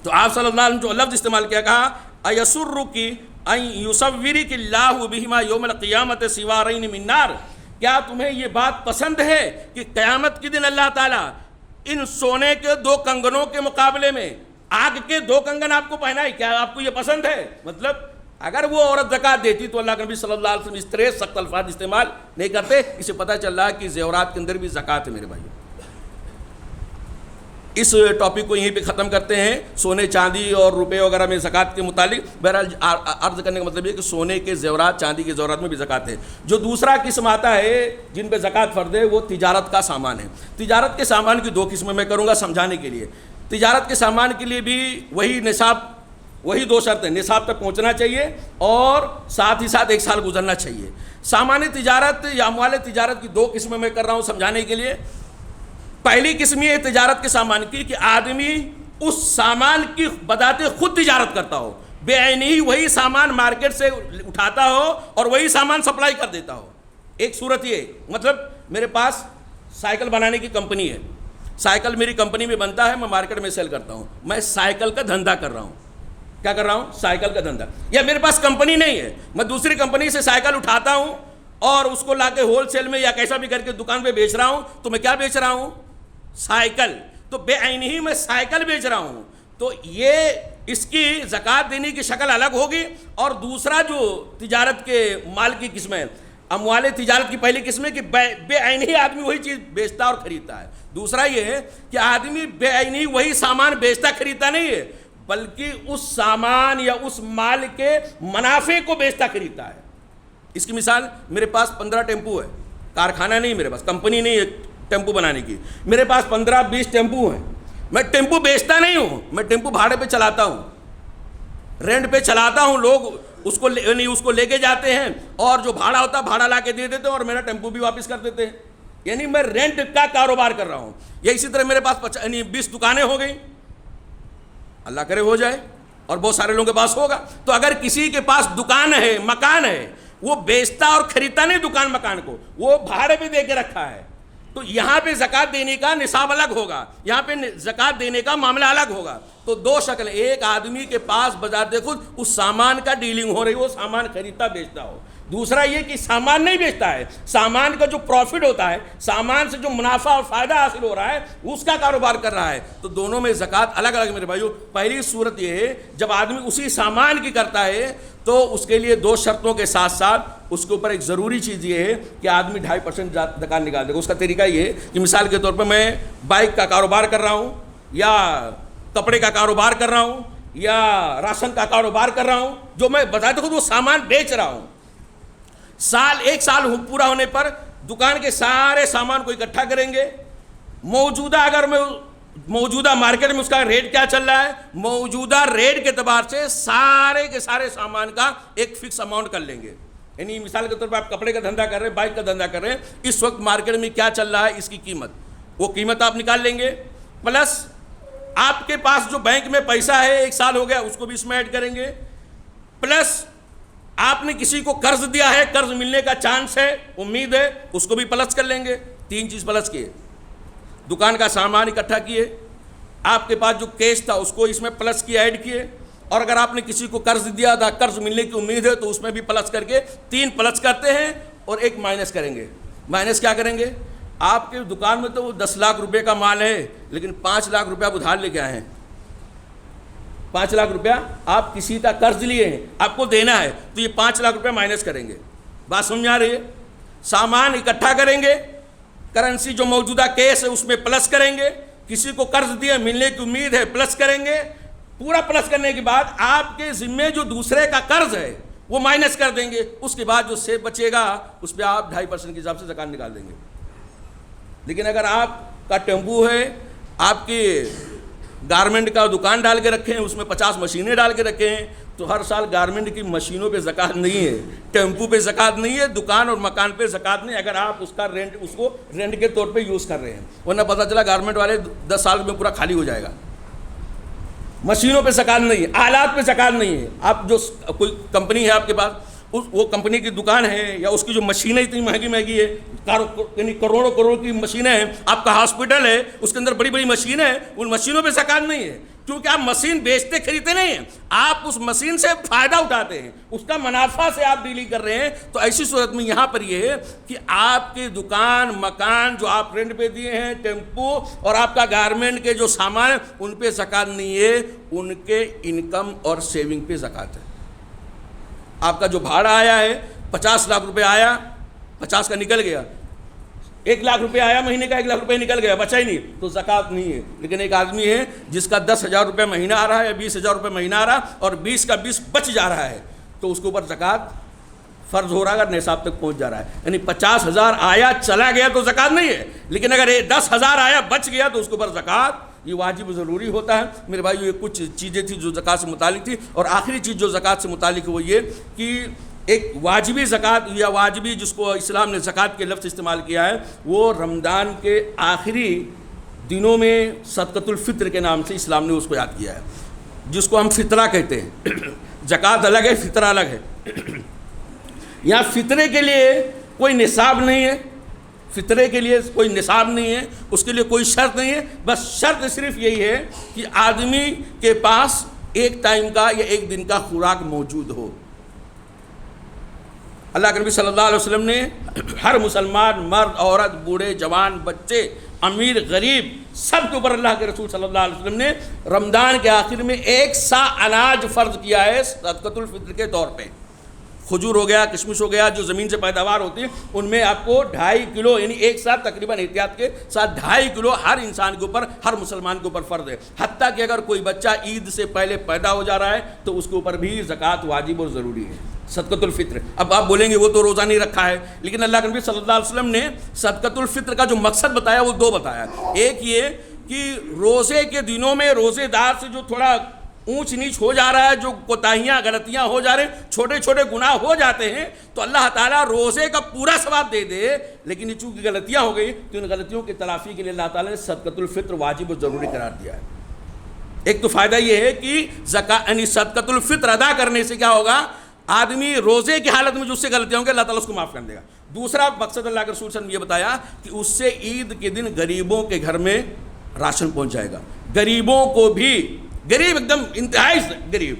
تو آپ صلی اللہ علیہ وسلم جو لفظ استعمال کیا, کہا ایسرکی ان یصورک اللہ بہما یوم القیامت سوارین من نار. کیا تمہیں یہ بات پسند ہے کہ قیامت کے دن اللہ تعالیٰ ان سونے کے 2 کنگنوں کے مقابلے میں آگ کے 2 کنگن آپ کو پہنائے؟ کیا آپ کو یہ پسند ہے؟ مطلب اگر وہ عورت زکوٰۃ دیتی تو اللہ کے نبی صلی اللہ علیہ وسلم اس طرح سخت الفاظ استعمال نہیں کرتے. اسے پتہ چل رہا ہے کہ زیورات کے اندر بھی زکوٰۃ ہے. میرے بھائی اس ٹاپک کو یہیں پہ ختم کرتے ہیں. سونے چاندی اور روپے وغیرہ میں زکوٰۃ کے متعلق بہرحال عرض کرنے کا مطلب یہ کہ سونے کے زیورات چاندی کے زیورات میں بھی زکوٰۃ ہے. جو دوسرا قسم آتا ہے جن پہ زکوٰۃ فرض ہے وہ تجارت کا سامان ہے. تجارت کے سامان کی 2 قسمیں میں کروں گا سمجھانے کے لیے. تجارت کے سامان کے لیے بھی وہی نصاب, وہی 2 شرطیں, نصاب تک پہنچنا چاہیے اور ساتھ ہی ساتھ 1 سال گزرنا چاہیے. سامان تجارت یا اموال تجارت کی 2 قسمیں میں کر رہا ہوں سمجھانے کے لیے. پہلی قسم یہ تجارت کے سامان کی کہ آدمی اس سامان کی بذات خود تجارت کرتا ہو, بے عینی ہی وہی سامان مارکیٹ سے اٹھاتا ہو اور وہی سامان سپلائی کر دیتا ہو. ایک صورت یہ, مطلب میرے پاس سائیکل بنانے کی کمپنی ہے, سائیکل میری کمپنی میں بنتا ہے, میں مارکیٹ میں سیل کرتا ہوں, میں سائیکل کا دھندا کر رہا ہوں. کیا کر رہا ہوں؟ سائیکل کا دھندا. یا میرے پاس کمپنی نہیں ہے, میں دوسری کمپنی سے سائیکل اٹھاتا ہوں اور اس کو لا کے ہول سیل میں یا کیسا بھی کر کے دکان پہ بیچ رہا ہوں. تو میں کیا بیچ رہا ہوں؟ سائیکل. تو بے عینی ہی میں سائیکل بیچ رہا ہوں. تو یہ اس کی زکوٰۃ دینے کی شکل الگ ہوگی. اور دوسرا جو تجارت کے مال کی قسمیں، اموال تجارت کی پہلی قسم ہے کہ بے عینی آدمی وہی چیز بیچتا اور خریدتا ہے. دوسرا یہ ہے کہ آدمی بے عینی وہی سامان بیچتا خریدتا نہیں ہے، بلکہ اس سامان یا اس مال کے منافع کو بیچتا خریدتا ہے. اس کی مثال، میرے پاس 15 ٹیمپو ہے، کارخانہ نہیں میرے پاس، کمپنی نہیں ہے ٹیمپو بنانے کی، میرے پاس 15-20 ٹیمپو ہیں. میں ٹیمپو بیچتا نہیں ہوں، میں ٹیمپو بھاڑے پہ چلاتا ہوں، رینٹ پہ چلاتا ہوں. لوگ اس کو لے کے جاتے ہیں اور جو بھاڑا ہوتا ہے بھاڑا لا کے دے دیتے ہیں اور میرا ٹیمپو بھی واپس کر دیتے ہیں. یعنی میں رینٹ کا کاروبار کر رہا ہوں. یا اسی طرح میرے پاس 20 دکانیں ہو گئیں، اللہ کرے ہو جائے، اور بہت سارے لوگوں کے پاس ہوگا. تو اگر کسی کے پاس دکان ہے، مکان ہے، وہ بیچتا اور خریدتا نہیں دکان مکان کو، وہ بھاڑے پہ دے کے رکھا ہے، تو یہاں پہ زکوٰۃ دینے کا نصاب الگ ہوگا، یہاں پہ زکوٰۃ دینے کا معاملہ الگ ہوگا. تو دو شکل، ایک آدمی کے پاس بذات خود اس سامان کا ڈیلنگ ہو رہی ہو، سامان خریدتا بیچتا ہو. دوسرا یہ کہ سامان نہیں بیچتا ہے، سامان کا جو پروفٹ ہوتا ہے، سامان سے جو منافع اور فائدہ حاصل ہو رہا ہے اس کا کاروبار کر رہا ہے. تو دونوں میں زکوٰۃ الگ الگ میرے بھائیو. پہلی صورت یہ ہے جب آدمی اسی سامان کی کرتا ہے تو اس کے لیے 2 شرطوں کے ساتھ ساتھ اس کے اوپر ایک ضروری چیز یہ ہے کہ آدمی 2.5% زکوٰۃ نکال دے گا. اس کا طریقہ یہ ہے کہ مثال کے طور پر میں بائک کا کاروبار کر رہا ہوں، یا کپڑے کا کاروبار کر رہا ہوں، یا راشن کا کاروبار کر رہا ہوں، جو میں بتاتے خود وہ سامان بیچ رہا ہوں. ایک سال پورا ہونے پر دکان کے سارے سامان کو اکٹھا کریں گے. موجودہ مارکیٹ میں اس کا ریٹ کیا چل رہا ہے، موجودہ ریٹ کے اعتبار سے سارے کے سارے سامان کا ایک فکس اماؤنٹ کر لیں گے. یعنی مثال کے طور پر آپ کپڑے کا دھندا کر رہے ہیں، بائک کا دھندا کر رہے ہیں، اس وقت مارکیٹ میں کیا چل رہا ہے اس کی قیمت، وہ قیمت آپ نکال لیں گے. پلس آپ کے پاس جو بینک میں پیسہ ہے 1 سال ہو گیا اس کو بھی اس میں ایڈ کریں گے. پلس آپ نے کسی کو قرض دیا ہے، قرض ملنے کا چانس ہے، امید ہے، اس کو بھی پلس کر لیں گے. 3 چیز پلس کیے. دکان کا سامان اکٹھا کیے، آپ کے پاس جو کیش تھا اس کو اس میں پلس کیے، ایڈ کیے، اور اگر آپ نے کسی کو قرض دیا تھا، قرض ملنے کی امید ہے، تو اس میں بھی پلس کر کے 3 پلس کرتے ہیں اور 1 مائنس کریں گے. مائنس کیا کریں گے؟ آپ کے دکان میں تو وہ 10 لاکھ روپے کا مال ہے، لیکن 5 لاکھ روپے آپ ادھار لے کے آئے ہیں. 5 لاکھ روپیہ آپ کسی کا قرض لیے ہیں، آپ کو دینا ہے، تو یہ 5 لاکھ روپے مائنس کریں گے. بات سمجھ آ رہی ہے؟ سامان اکٹھا کریں گے، کرنسی جو موجودہ کیس ہے اس میں پلس کریں گے، کسی کو قرض دیا ملنے کی امید ہے پلس کریں گے. پورا پلس کرنے کے بعد آپ کے ذمے جو دوسرے کا قرض ہے وہ مائنس کر دیں گے. اس کے بعد جو سیب بچے گا اس پہ آپ 2.5% کے حساب سے زکوٰۃ نکال دیں گے. لیکن اگر آپ کا ٹیمپو ہے، آپ کی گارمنٹ کا دکان ڈال کے رکھے ہیں، اس میں 50 مشینیں ڈال کے رکھے ہیں، تو ہر سال گارمنٹ کی مشینوں پہ زکوٰۃ نہیں ہے، ٹیمپو پہ زکوٰۃ نہیں ہے، دکان اور مکان پہ زکوٰۃ نہیں، اگر آپ اس کو رینٹ کے طور پہ یوز کر رہے ہیں. ورنہ پتہ چلا گارمنٹ والے 10 سال میں پورا خالی ہو جائے گا. مشینوں پہ زکوٰۃ نہیں ہے، آلات پہ زکوٰۃ نہیں ہے. آپ جو کوئی کمپنی ہے آپ کے پاس، وہ کمپنی کی دکان ہے یا اس کی جو مشینیں اتنی مہنگی ہے، یعنی کروڑوں کی مشینیں ہیں، آپ کا ہاسپٹل ہے اس کے اندر بڑی بڑی مشینیں ہیں، ان مشینوں پہ زکوٰۃ نہیں ہے، کیونکہ آپ مشین بیچتے خریدتے نہیں ہیں، آپ اس مشین سے فائدہ اٹھاتے ہیں، اس کا منافع سے آپ ڈیلنگ کر رہے ہیں. تو ایسی صورت میں یہاں پر یہ ہے کہ آپ کی دکان مکان جو آپ رینٹ پہ دیے ہیں، ٹیمپو اور آپ کا گارمنٹ کے جو سامان ہیں ان پہ زکوٰۃ نہیں ہے، ان کے انکم اور سیونگ پہ زکوٰۃ ہے. آپ کا جو بھاڑا آیا ہے 50 لاکھ روپے آیا، 50 کا نکل گیا، 1 لاکھ روپے آیا مہینے کا، 1 لاکھ روپے نکل گیا، بچا ہی نہیں، تو زکوٰۃ نہیں ہے. لیکن ایک آدمی ہے جس کا 10,000 روپے مہینہ آ رہا ہے یا 20,000 روپے مہینہ آ رہا ہے اور 20 کا 20 بچ جا رہا ہے، تو اس کے اوپر زکوٰۃ فرض ہو رہا ہے اگر نصاب تک پہنچ جا رہا ہے. یعنی 50,000 آیا چلا گیا تو زکوٰۃ نہیں ہے، لیکن اگر 10,000 آیا بچ گیا تو اس کے اوپر زکوٰۃ یہ واجب ضروری ہوتا ہے. میرے بھائی یہ کچھ چیزیں تھیں جو زکوٰۃ سے متعلق تھی. اور آخری چیز جو زکوٰۃ سے متعلق ہے وہ یہ کہ ایک واجبی زکوٰۃ یا واجبی جس کو اسلام نے زکوٰۃ کے لفظ استعمال کیا ہے، وہ رمضان کے آخری دنوں میں صدقۃ الفطر کے نام سے اسلام نے اس کو یاد کیا ہے، جس کو ہم فطرہ کہتے ہیں. زکوٰۃ الگ ہے، فطرہ الگ ہے. یہاں فطرے کے لیے کوئی نصاب نہیں ہے، فطرے کے لیے کوئی نصاب نہیں ہے، اس کے لیے کوئی شرط نہیں ہے. بس شرط صرف یہی ہے کہ آدمی کے پاس ایک ٹائم کا یا ایک دن کا خوراک موجود ہو. اللہ کے نبی صلی اللہ علیہ وسلم نے ہر مسلمان، مرد، عورت، بوڑھے، جوان، بچے، امیر، غریب سب کے اوپر اللہ کے رسول صلی اللہ علیہ وسلم نے رمضان کے آخر میں 1 سا اناج فرض کیا ہے صدقۃ الفطر کے طور پہ. کھجور ہو گیا، کشمش ہو گیا، جو زمین سے پیداوار ہوتی ہے ان میں آپ کو 2.5 کلو یعنی ایک ساتھ تقریباً احتیاط کے ساتھ 2.5 کلو ہر انسان کے اوپر، ہر مسلمان کے اوپر فرض ہے. حتیٰ کہ اگر کوئی بچہ عید سے پہلے پیدا ہو جا رہا ہے تو اس کے اوپر بھی زکوٰۃ واجب اور ضروری ہے، صدقۃ الفطر. اب آپ بولیں گے وہ تو روزہ نہیں رکھا ہے، لیکن اللہ کے نبی صلی اللہ علیہ وسلم نے صدقۃ الفطر کا جو مقصد بتایا وہ 2 بتایا. ایک یہ کہ روزے کے دنوں میں روزے دار سے جو تھوڑا اونچ نیچ ہو جا رہا ہے، جو کوتاہیاں غلطیاں ہو جا رہے ہیں، چھوٹے چھوٹے گناہ ہو جاتے ہیں، تو اللہ تعالیٰ روزے کا پورا ثواب دے دے. لیکن یہ چونکہ غلطیاں ہو گئی تو ان غلطیوں کی تلافی کے لیے اللہ تعالیٰ نے صدقۃ الفطر واجب و ضروری قرار دیا ہے. ایک تو فائدہ یہ ہے کہ یعنی صدقۃ الفطر ادا کرنے سے کیا ہوگا، آدمی روزے کی حالت میں جو اس سے غلطیاں ہوں گے اللہ تعالیٰ اس کو معاف کر دے گا. دوسرا مقصد اللہ کے رسول صلی اللہ علیہ وسلم نے یہ بتایا کہ اس سے عید کے دن غریبوں کے گھر میں راشن پہنچ جائے گا. غریبوں کو بھی، غریب ایک دم انتہائی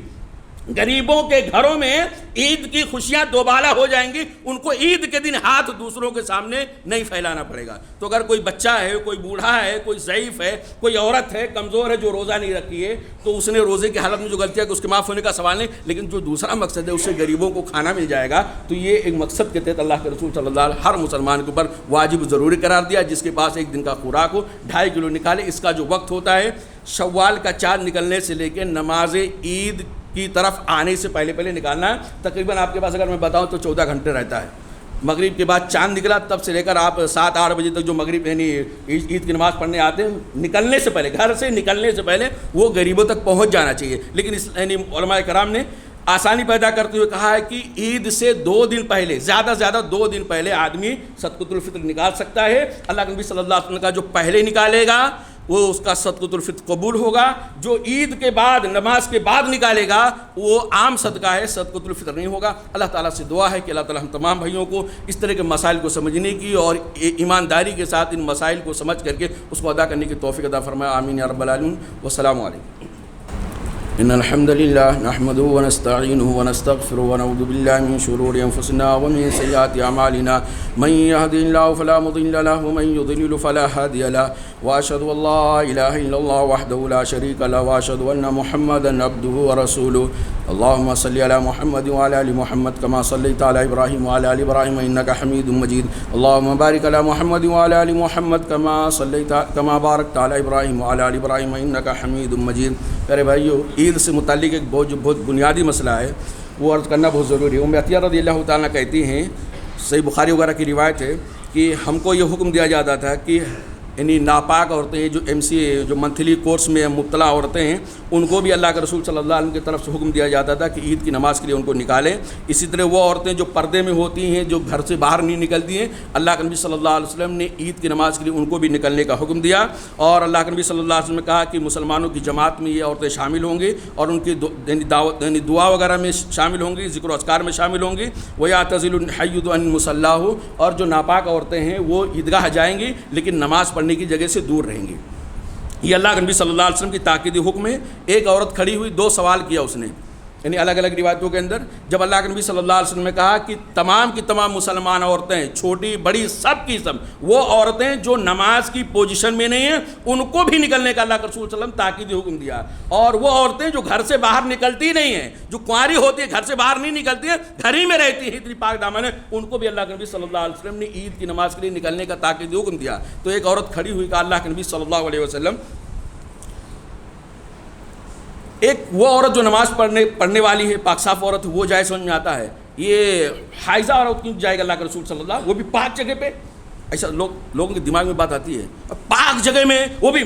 غریبوں کے گھروں میں عید کی خوشیاں دوبالا ہو جائیں گی. ان کو عید کے دن ہاتھ دوسروں کے سامنے نہیں پھیلانا پڑے گا. تو اگر کوئی بچہ ہے، کوئی بوڑھا ہے، کوئی ضعیف ہے، کوئی عورت ہے کمزور ہے جو روزہ نہیں رکھی ہے، تو اس نے روزے کی حالت میں جو غلطیاں کہ اس کے معاف ہونے کا سوال نہیں، لیکن جو دوسرا مقصد ہے اس سے غریبوں کو کھانا مل جائے گا. تو یہ ایک مقصد کے تحت اللہ کے رسول صلی اللہ علیہ وسلم ہر مسلمان کے اوپر واجب ضروری قرار دیا. جس کے پاس ایک دن کا خوراک ہو 2.5 کلو نکالے. اس کا جو وقت ہوتا ہے شوال کا چاند نکلنے سے لے کے نماز عید کی طرف آنے سے پہلے نکالنا ہے. تقریباً آپ کے پاس اگر میں بتاؤں تو 14 گھنٹے رہتا ہے. مغرب کے بعد چاند نکلا تب سے لے کر آپ 7-8 بجے تک جو مغرب یعنی عید کی نماز پڑھنے آتے ہیں، نکلنے سے پہلے، گھر سے نکلنے سے پہلے وہ غریبوں تک پہنچ جانا چاہیے. لیکن اس یعنی علماء کرام نے آسانی پیدا کرتے ہوئے کہا ہے کہ عید سے 2 دن پہلے، زیادہ سے زیادہ 2 دن پہلے آدمی صدقۃ الفطر نکال سکتا ہے. اللہ کے نبی صلی اللہ علیہ وسلم کا جو پہلے نکالے گا وہ اس کا صدقۃ الفطر قبول ہوگا. جو عید کے بعد، نماز کے بعد نکالے گا وہ عام صدقہ ہے، صدقۃ الفطر نہیں ہوگا. اللہ تعالیٰ سے دعا ہے کہ اللہ تعالیٰ ہم تمام بھائیوں کو اس طرح کے مسائل کو سمجھنے کی اور ایمانداری کے ساتھ ان مسائل کو سمجھ کر کے اس کو ادا کرنے کی توفیق عطا فرمائے. آمین یا رب العالمین. والسلام علیکم. إن الحمد لله نحمده ونستعينه ونستغفره ونعوذ بالله من شرور أنفسنا ومن سيئات أعمالنا من يهده الله فلا مضل له ومن يضلل فلا هادي له وأشهد أن لا إله إلا الله وحده لا شريك له وأشهد أن محمدا عبده ورسوله. اللهم صل على محمد وعلى آل محمد كما صليت على إبراهيم وعلى آل إبراهيم إنك حميد مجيد. اللهم بارك على محمد وعلى آل محمد كما باركت على إبراهيم وعلى آل إبراهيم إنك حميد مجيد. میرے بھائیو، عید سے متعلق ایک بہت بنیادی مسئلہ ہے، وہ عرض کرنا بہت ضروری ہے. ام عطیہ رضی اللہ تعالیٰ کہتی ہیں، صحیح بخاری وغیرہ کی روایت ہے کہ ہم کو یہ حکم دیا جاتا تھا کہ یعنی ناپاک عورتیں جو MCA جو منتھلی کورس میں مبتلا عورتیں ہیں ان کو بھی اللہ کے رسول صلی اللہ علیہ وسلم کی طرف سے حکم دیا جاتا تھا کہ عید کی نماز کے لیے ان کو نکالیں. اسی طرح وہ عورتیں جو پردے میں ہوتی ہیں، جو گھر سے باہر نہیں نکلتی ہیں، اللہ کے نبی صلی اللہ علیہ وسلم نے عید کی نماز کے لیے ان کو بھی نکلنے کا حکم دیا. اور اللہ کے نبی صلی اللہ علیہ وسلم نے کہا کہ مسلمانوں کی جماعت میں یہ عورتیں شامل ہوں گی اور ان کی دعوت یعنی دعا وغیرہ میں شامل ہوں گی، ذکر و اذکار میں شامل ہوں گی. وَيَعْتَزِلُ الْحَيُّ عَنْ مُصَلَّاهُ، اور جو ناپاک عورتیں ہیں وہ عیدگاہ جائیں گی لیکن نماز پڑھنے کی جگہ سے دور رہیں گی. یہ اللہ کے نبی صلی اللہ علیہ وسلم کی تاکیدی حکم ہے. ایک عورت کھڑی ہوئی 2 سوال کیا اس نے، یعنی الگ الگ روایتوں کے اندر جب اللہ کے نبی صلی اللہ علیہ وسلم نے کہا کہ تمام کی تمام مسلمان عورتیں، چھوٹی بڑی سب کی سب، وہ عورتیں جو نماز کی پوزیشن میں نہیں ہیں ان کو بھی نکلنے کا اللہ کے رسول صلی اللہ علیہ وسلم تاکیدی حکم دیا. اور وہ عورتیں جو گھر سے باہر نکلتی نہیں ہیں، جو کنواری ہوتی ہیں، گھر سے باہر نہیں نکلتی ہیں، گھر ہی میں رہتی ہیں، اتنی پاک دامن ہے، ان کو بھی اللہ کے نبی صلی اللہ علیہ وسلم نے عید کی نماز کے لیے نکلنے کا تاکیدی حکم دیا. تو ایک عورت کھڑی ہوئی، کہا اللہ کے نبی صلی اللہ علیہ وسلم، ایک وہ عورت جو نماز پڑھنے والی ہے، پاک صاف عورت، وہ جائے سمجھ میں آتا ہے، یہ حائضہ عورت کیوں جائے گا اللہ کے رسول صلی اللہ علیہ وسلم، وہ بھی پاک جگہ پہ؟ ایسا لوگوں کے دماغ میں بات آتی ہے. پاک جگہ میں، وہ بھی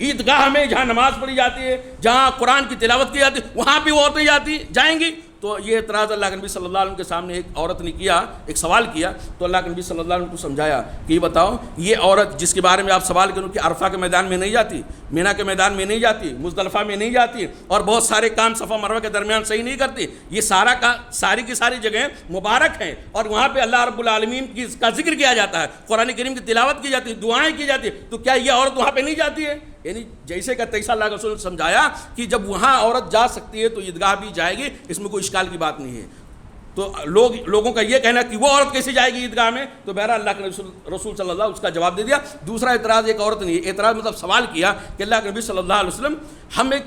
عیدگاہ میں جہاں نماز پڑھی جاتی ہے، جہاں قرآن کی تلاوت کی جاتی ہے، وہاں بھی وہ عورتیں جائیں گی. تو یہ اعتراض اللہ کے نبی صلی اللہ علیہ وسلم کے سامنے ایک عورت نے کیا، ایک سوال کیا. تو اللہ کے نبی صلی اللہ علیہ وسلم کو سمجھایا کہ یہ بتاؤ، یہ عورت جس کے بارے میں آپ سوال کرو کہ عرفہ کے میدان میں نہیں جاتی، مینا کے میدان میں نہیں جاتی، مزدلفہ میں نہیں جاتی، اور بہت سارے کام صفا مروہ کے درمیان صحیح نہیں کرتی، یہ ساری کی ساری جگہیں مبارک ہیں اور وہاں پہ اللہ رب العالمین کا ذکر کیا جاتا ہے، قرآن کریم کی تلاوت کی جاتی ہے، دعائیں کی جاتی ہے، تو کیا یہ عورت وہاں پہ نہیں جاتی ہے؟ یعنی جیسے کہ تیسا اللہ کے رسول نے سمجھایا کہ جب وہاں عورت جا سکتی ہے تو عیدگاہ بھی جائے گی، اس میں کوئی اشکال کی بات نہیں ہے. تو لوگوں کا یہ کہنا کہ وہ عورت کیسے جائے گی عیدگاہ میں، تو بہرحال اللہ کے رسول صلی اللہ علیہ وسلم اس کا جواب دے دیا۔ دوسرا اعتراض ایک عورت نے اعتراض مطلب سوال کیا کہ اللہ کے نبی صلی اللہ علیہ وسلم، ہمیں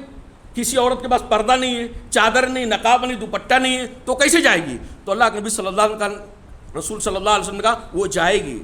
کسی عورت کے پاس پردہ نہیں ہے، چادر نہیں، نقاب نہیں، دوپٹہ نہیں ہے، تو کیسے جائے گی؟ تو اللہ کے نبی صلی اللہ علیہ وسلم رسول صلی اللہ علیہ وسلم نے کہا وہ جائے گی،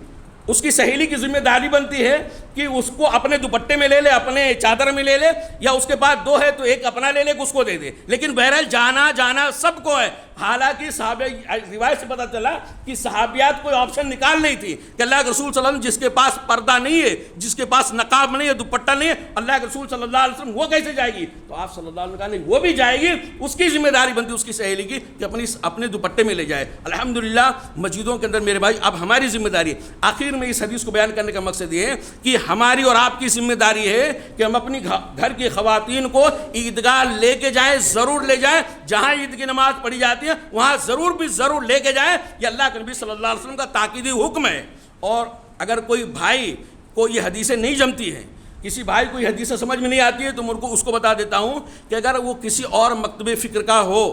اس کی سہیلی کی ذمہ داری بنتی ہے کہ اس کو اپنے دوپٹے میں لے لے، اپنے چادر میں لے لے، یا اس کے پاس دو ہے تو ایک اپنا لے لے، اس کو دے دے، لیکن بہرحال جانا سب کو ہے۔ حالانکہ صحابہ روایت سے پتہ چلا کہ صحابیات کوئی آپشن نکال نہیں تھی کہ اللہ کے رسول صلی اللہ علیہ وسلم جس کے پاس پردہ نہیں ہے، جس کے پاس نقاب نہیں ہے، دوپٹہ نہیں ہے، اللہ کے رسول صلی اللہ علیہ وسلم وہ کیسے جائے گی؟ تو آپ صلی اللہ علیہ وسلم نے کہا نہیں، وہ بھی جائے گی، اس کی ذمہ داری بنتی ہے اس کی سہیلی کی کہ اپنے دوپٹے میں لے جائے۔ الحمدللہ مسجدوں کے اندر میرے بھائی اب ہماری ذمہ داری ہے۔ آخر میں اس حدیث کو بیان کرنے کا مقصد یہ ہے کہ ہماری اور آپ کی ذمہ داری ہے کہ ہم اپنی گھر کی خواتین کو عیدگاہ لے کے جائیں، ضرور لے جائیں، جہاں عید کی نماز پڑھی جاتی ہے وہاں ضرور لے کے جائیں۔ یہ اللہ کے نبی صلی اللہ علیہ وسلم کا تاکیدی حکم ہے۔ اور اگر کوئی بھائی کو یہ حدیثیں نہیں جمتی ہیں، کسی بھائی کو یہ حدیثیں سمجھ میں نہیں آتی ہے، تو میں اس کو بتا دیتا ہوں کہ اگر وہ کسی اور مکتب فکر کا ہو،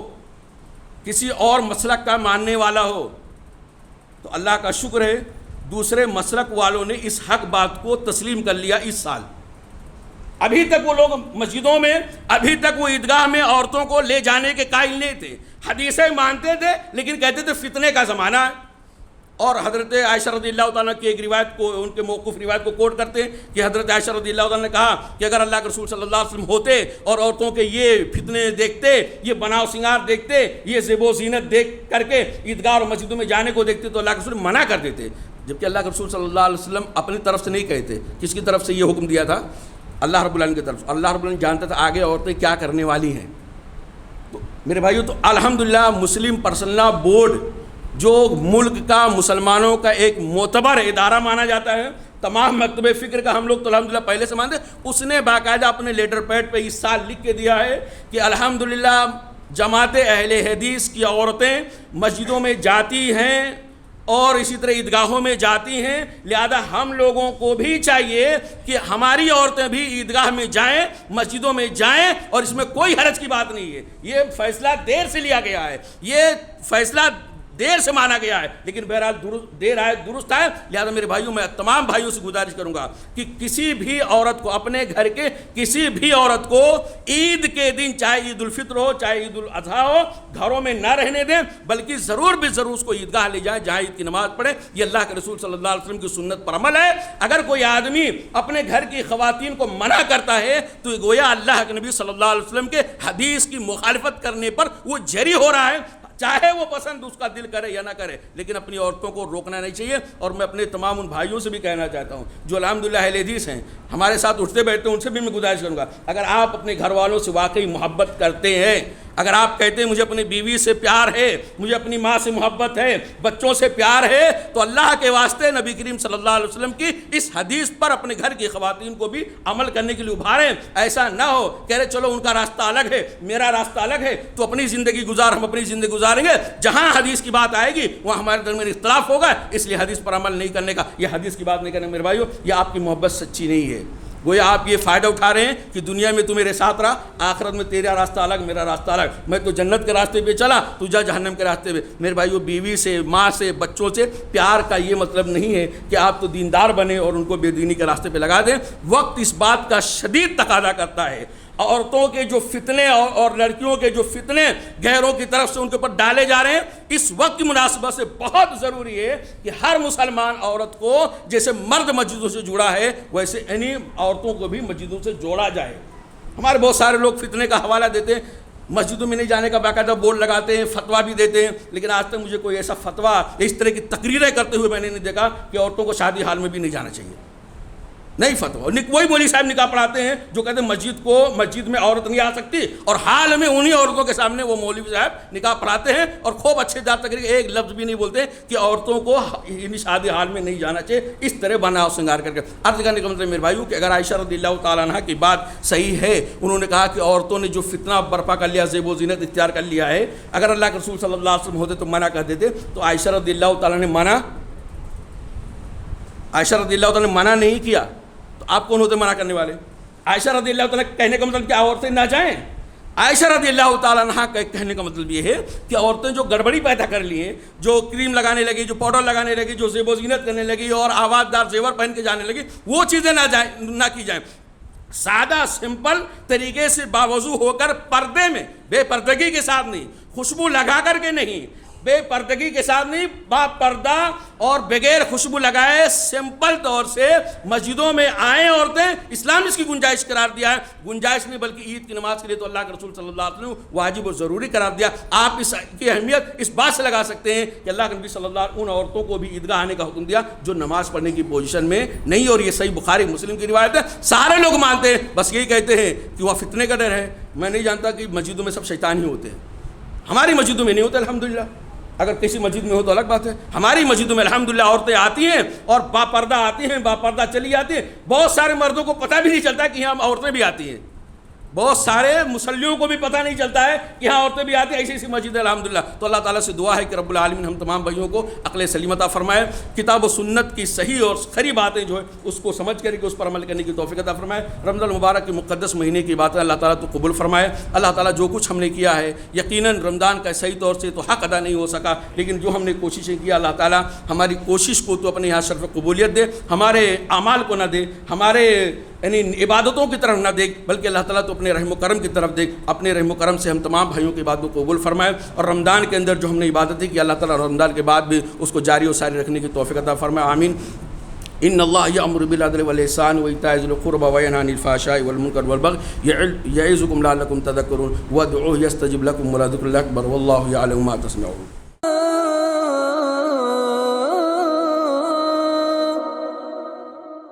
کسی اور مسلک کا ماننے والا ہو، تو اللہ کا شکر ہے دوسرے مسلک والوں نے اس حق بات کو تسلیم کر لیا اس سال۔ ابھی تک وہ لوگ مسجدوں میں، ابھی تک وہ عیدگاہ میں عورتوں کو لے جانے کے قائل نہیں تھے، حدیثیں مانتے تھے لیکن کہتے تھے فتنے کا زمانہ ہے۔ اور حضرت عائشہ رضی اللہ تعالیٰ کی ایک روایت کو، ان کے موقوف روایت کو کوٹ کرتے ہیں کہ حضرت عائشہ رضی اللہ تعالیٰ نے کہا کہ اگر اللہ کے رسول صلی اللہ علیہ وسلم ہوتے اور عورتوں کے یہ فتنے دیکھتے، یہ بناؤ سنگار دیکھتے، یہ زیب و زینت دیکھ کر کے عیدگاہ اور مسجدوں میں جانے کو دیکھتے تو اللہ کے رسول منع کر دیتے، جبکہ اللہ کے رسول صلی اللہ علیہ وسلم اپنی طرف سے نہیں کہتے۔ کس کی طرف سے یہ حکم دیا تھا؟ اللہ رب العالمین کی طرف سے۔ اللہ رب العالمین جانتا تھا آگے عورتیں کیا کرنے والی ہیں۔ تو میرے بھائیو، تو الحمدللہ مسلم پرسنل لا بورڈ جو ملک کا مسلمانوں کا ایک معتبر ادارہ مانا جاتا ہے، تمام مکتب فکر کا ہم لوگ تو الحمدللہ پہلے سے مانتے، اس نے باقاعدہ اپنے لیٹر پیڈ پہ اس سال لکھ کے دیا ہے کہ الحمدللہ جماعت اہل حدیث کی عورتیں مسجدوں میں جاتی ہیں اور اسی طرح عیدگاہوں میں جاتی ہیں، لہذا ہم لوگوں کو بھی چاہیے کہ ہماری عورتیں بھی عیدگاہ میں جائیں، مسجدوں میں جائیں، اور اس میں کوئی حرج کی بات نہیں ہے۔ یہ فیصلہ دیر سے لیا گیا ہے، یہ فیصلہ دیر سے مانا گیا ہے، لیکن بہرحال دیر آئے درست آئے۔ لہذا میرے بھائیوں، میں تمام بھائیوں سے گزارش کروں گا کہ کسی بھی عورت کو، اپنے گھر کے کسی بھی عورت کو عید کے دن، چاہے عید الفطر ہو چاہے عید الاضحیٰ ہو، گھروں میں نہ رہنے دیں، بلکہ ضرور اس کو عیدگاہ لے جائیں جہاں عید کی نماز پڑھیں۔ یہ اللہ کے رسول صلی اللہ علیہ وسلم کی سنت پر عمل ہے۔ اگر کوئی آدمی اپنے گھر کی خواتین کو منع کرتا ہے تو گویا اللہ کے نبی صلی اللہ علیہ وسلم کے حدیث کی مخالفت کرنے پر وہ جری ہو رہا ہے، چاہے وہ پسند اس کا دل کرے یا نہ کرے، لیکن اپنی عورتوں کو روکنا نہیں چاہیے۔ اور میں اپنے تمام ان بھائیوں سے بھی کہنا چاہتا ہوں جو الحمدللہ اہل حدیث ہیں، ہمارے ساتھ اٹھتے بیٹھتے ہیں، ان سے بھی میں گزارش کروں گا، اگر آپ اپنے گھر والوں سے واقعی محبت کرتے ہیں، اگر آپ کہتے ہیں مجھے اپنی بیوی سے پیار ہے، مجھے اپنی ماں سے محبت ہے، بچوں سے پیار ہے، تو اللہ کے واسطے نبی کریم صلی اللہ علیہ وسلم کی اس حدیث پر اپنے گھر کی خواتین کو بھی عمل کرنے کے لیے ابھاریں۔ ایسا نہ ہو کہہ رہے چلو ان کا راستہ الگ ہے، میرا راستہ الگ ہے، تو اپنی زندگی گزار، ہم اپنی زندگی گزاریں گے، جہاں حدیث کی بات آئے گی وہاں ہمارے درمیان اختلاف ہوگا، اس لیے حدیث پر عمل نہیں کرنے کا، یہ حدیث کی بات نہیں کرنے میرے بھائیو، یہ آپ کی محبت سچی نہیں ہے۔ گویا آپ یہ فائدہ اٹھا رہے ہیں کہ دنیا میں تو میرے ساتھ رہا، آخرت میں تیرا راستہ الگ، میرا راستہ الگ، میں تو جنت کے راستے پہ چلا، تو جا جہنم کے راستے پہ۔ میرے بھائیو، بیوی سے، ماں سے، بچوں سے پیار کا یہ مطلب نہیں ہے کہ آپ تو دیندار بنے اور ان کو بے دینی کے راستے پہ لگا دیں۔ وقت اس بات کا شدید تقاضا کرتا ہے۔ عورتوں کے جو فتنے اور لڑکیوں کے جو فتنے غیروں کی طرف سے ان کے اوپر ڈالے جا رہے ہیں، اس وقت کی مناسبت سے بہت ضروری ہے کہ ہر مسلمان عورت کو جیسے مرد مسجدوں سے جڑا ہے ویسے انہی عورتوں کو بھی مسجدوں سے جوڑا جائے۔ ہمارے بہت سارے لوگ فتنے کا حوالہ دیتے ہیں، مسجدوں میں نہیں جانے کا باقاعدہ بورڈ لگاتے ہیں، فتویٰ بھی دیتے ہیں، لیکن آج تک مجھے کوئی ایسا فتویٰ اس طرح کی تقریریں کرتے ہوئے میں نے نہیں دیکھا کہ عورتوں کو شادی حال میں بھی نہیں جانا چاہیے۔ نہیں فتویٰ، وہی مولوی صاحب نکاح پڑھاتے ہیں جو کہتے ہیں مسجد میں عورت نہیں آ سکتی، اور حال میں انہی عورتوں کے سامنے وہ مولوی صاحب نکاح پڑھاتے ہیں اور خوب اچھے دار تک ایک لفظ بھی نہیں بولتے کہ عورتوں کو شادی حال میں نہیں جانا چاہیے، اس طرح بناؤ سنگار کر کے۔ عرض کرنے کا مطلب میرے بھائیوں کہ اگر عائشہ رضی اللہ تعالیٰ عنہ کی بات صحیح ہے، انہوں نے کہا کہ عورتوں نے جو فتنہ برپا کر لیا، زیب و زینت اختیار کر لیا ہے، اگر اللہ کے رسول صلی اللہ علیہ وسلم ہوتے تو منع کر دیتے، تو عائشہ رضی اللہ تعالیٰ نے منع نہیں کیا، آپ کون ہوتے منع کرنے والے؟ عائشہ رضی اللہ تعالیٰ کہنے کا مطلب کہ عورتیں نہ جائیں؟ عائشہ رضی اللہ تعالیٰ عنہ کا ایک کہنے کا مطلب یہ ہے کہ عورتیں جو گڑبڑی پیدا کر لی ہیں، جو کریم لگانے لگی، جو پاؤڈر لگانے لگی، جو زیب و زینت کرنے لگی اور آواز دار زیور پہن کے جانے لگی، وہ چیزیں نہ کی جائیں. سادہ سمپل طریقے سے باوضو ہو کر پردے میں، بے پردگی کے ساتھ نہیں، خوشبو لگا کر کے نہیں، بے پردگی کے ساتھ نہیں، با پردہ اور بغیر خوشبو لگائے سمپل طور سے مسجدوں میں آئیں عورتیں. اسلام اس کی گنجائش قرار دیا ہے، گنجائش نہیں بلکہ عید کی نماز کے لیے تو اللہ کے رسول صلی اللہ علیہ وسلم واجب و ضروری قرار دیا. آپ اس کی اہمیت اس بات سے لگا سکتے ہیں کہ اللہ کے نبی صلی اللہ علیہ وسلم ان عورتوں کو بھی عیدگاہ آنے کا حکم دیا جو نماز پڑھنے کی پوزیشن میں نہیں. اور یہ صحیح بخاری مسلم کی روایت ہے. سارے لوگ مانتے ہیں، بس یہی کہتے ہیں کہ وہ فتنے کا ڈر ہے. میں نہیں جانتا کہ مسجدوں میں سب شیطان ہی ہوتے ہیں. ہماری مسجدوں میں نہیں ہوتے الحمدللہ، اگر کسی مسجد میں ہو تو الگ بات ہے. ہماری مسجدوں میں الحمدللہ عورتیں آتی ہیں اور با پردہ آتی ہیں، با پردہ چلی جاتی ہیں. بہت سارے مردوں کو پتہ بھی نہیں چلتا کہ یہاں عورتیں بھی آتی ہیں. بہت سارے مسلیوں کو بھی پتہ نہیں چلتا ہے کہ یہاں عورتیں بھی آتی ہیں. ایسی ایسی مسجد ہے الحمدللہ. تو اللہ تعالیٰ سے دعا ہے کہ رب العالمین ہم تمام بھائیوں کو عقل سلیم عطا فرمائے، کتاب و سنت کی صحیح اور کھری باتیں جو ہے اس کو سمجھ کر کے اس پر عمل کرنے کی توفیق عطا فرمائے. رمضان المبارک کے مقدس مہینے کی باتیں اللہ تعالیٰ تو قبول فرمائے. اللہ تعالیٰ جو کچھ ہم نے کیا ہے یقیناً رمضان کا صحیح طور سے تو حق ادا نہیں ہو سکا، لیکن جو ہم نے کوششیں کیا اللہ تعالیٰ ہماری کوشش کو تو اپنے یہاں شرف قبولیت دے، ہمارے اعمال کو نہ دے، ہمارے یعنی عبادتوں کی طرف نہ دیکھ، بلکہ اللہ تعالیٰ تو اپنے رحم و کرم کی طرف دیکھ. اپنے رحم و کرم سے ہم تمام بھائیوں کی عبادتوں کو قبول فرمائے. اور رمضان کے اندر جو ہم نے عبادتیں کی اللہ تعالیٰ رمضان کے بعد بھی اس کو جاری و ساری رکھنے کی توفیق عطا فرمائے. آمین. ان اللہ یأمر بالعدل والإحسان وإیتاء ذی القربى وینہی عن الفحشاء والمنکر والبغی یعظکم لعلکم تذکرون وادعوہ یستجب لکم ولذکر اللہ اکبر واللہ یعلم ما تصنعون.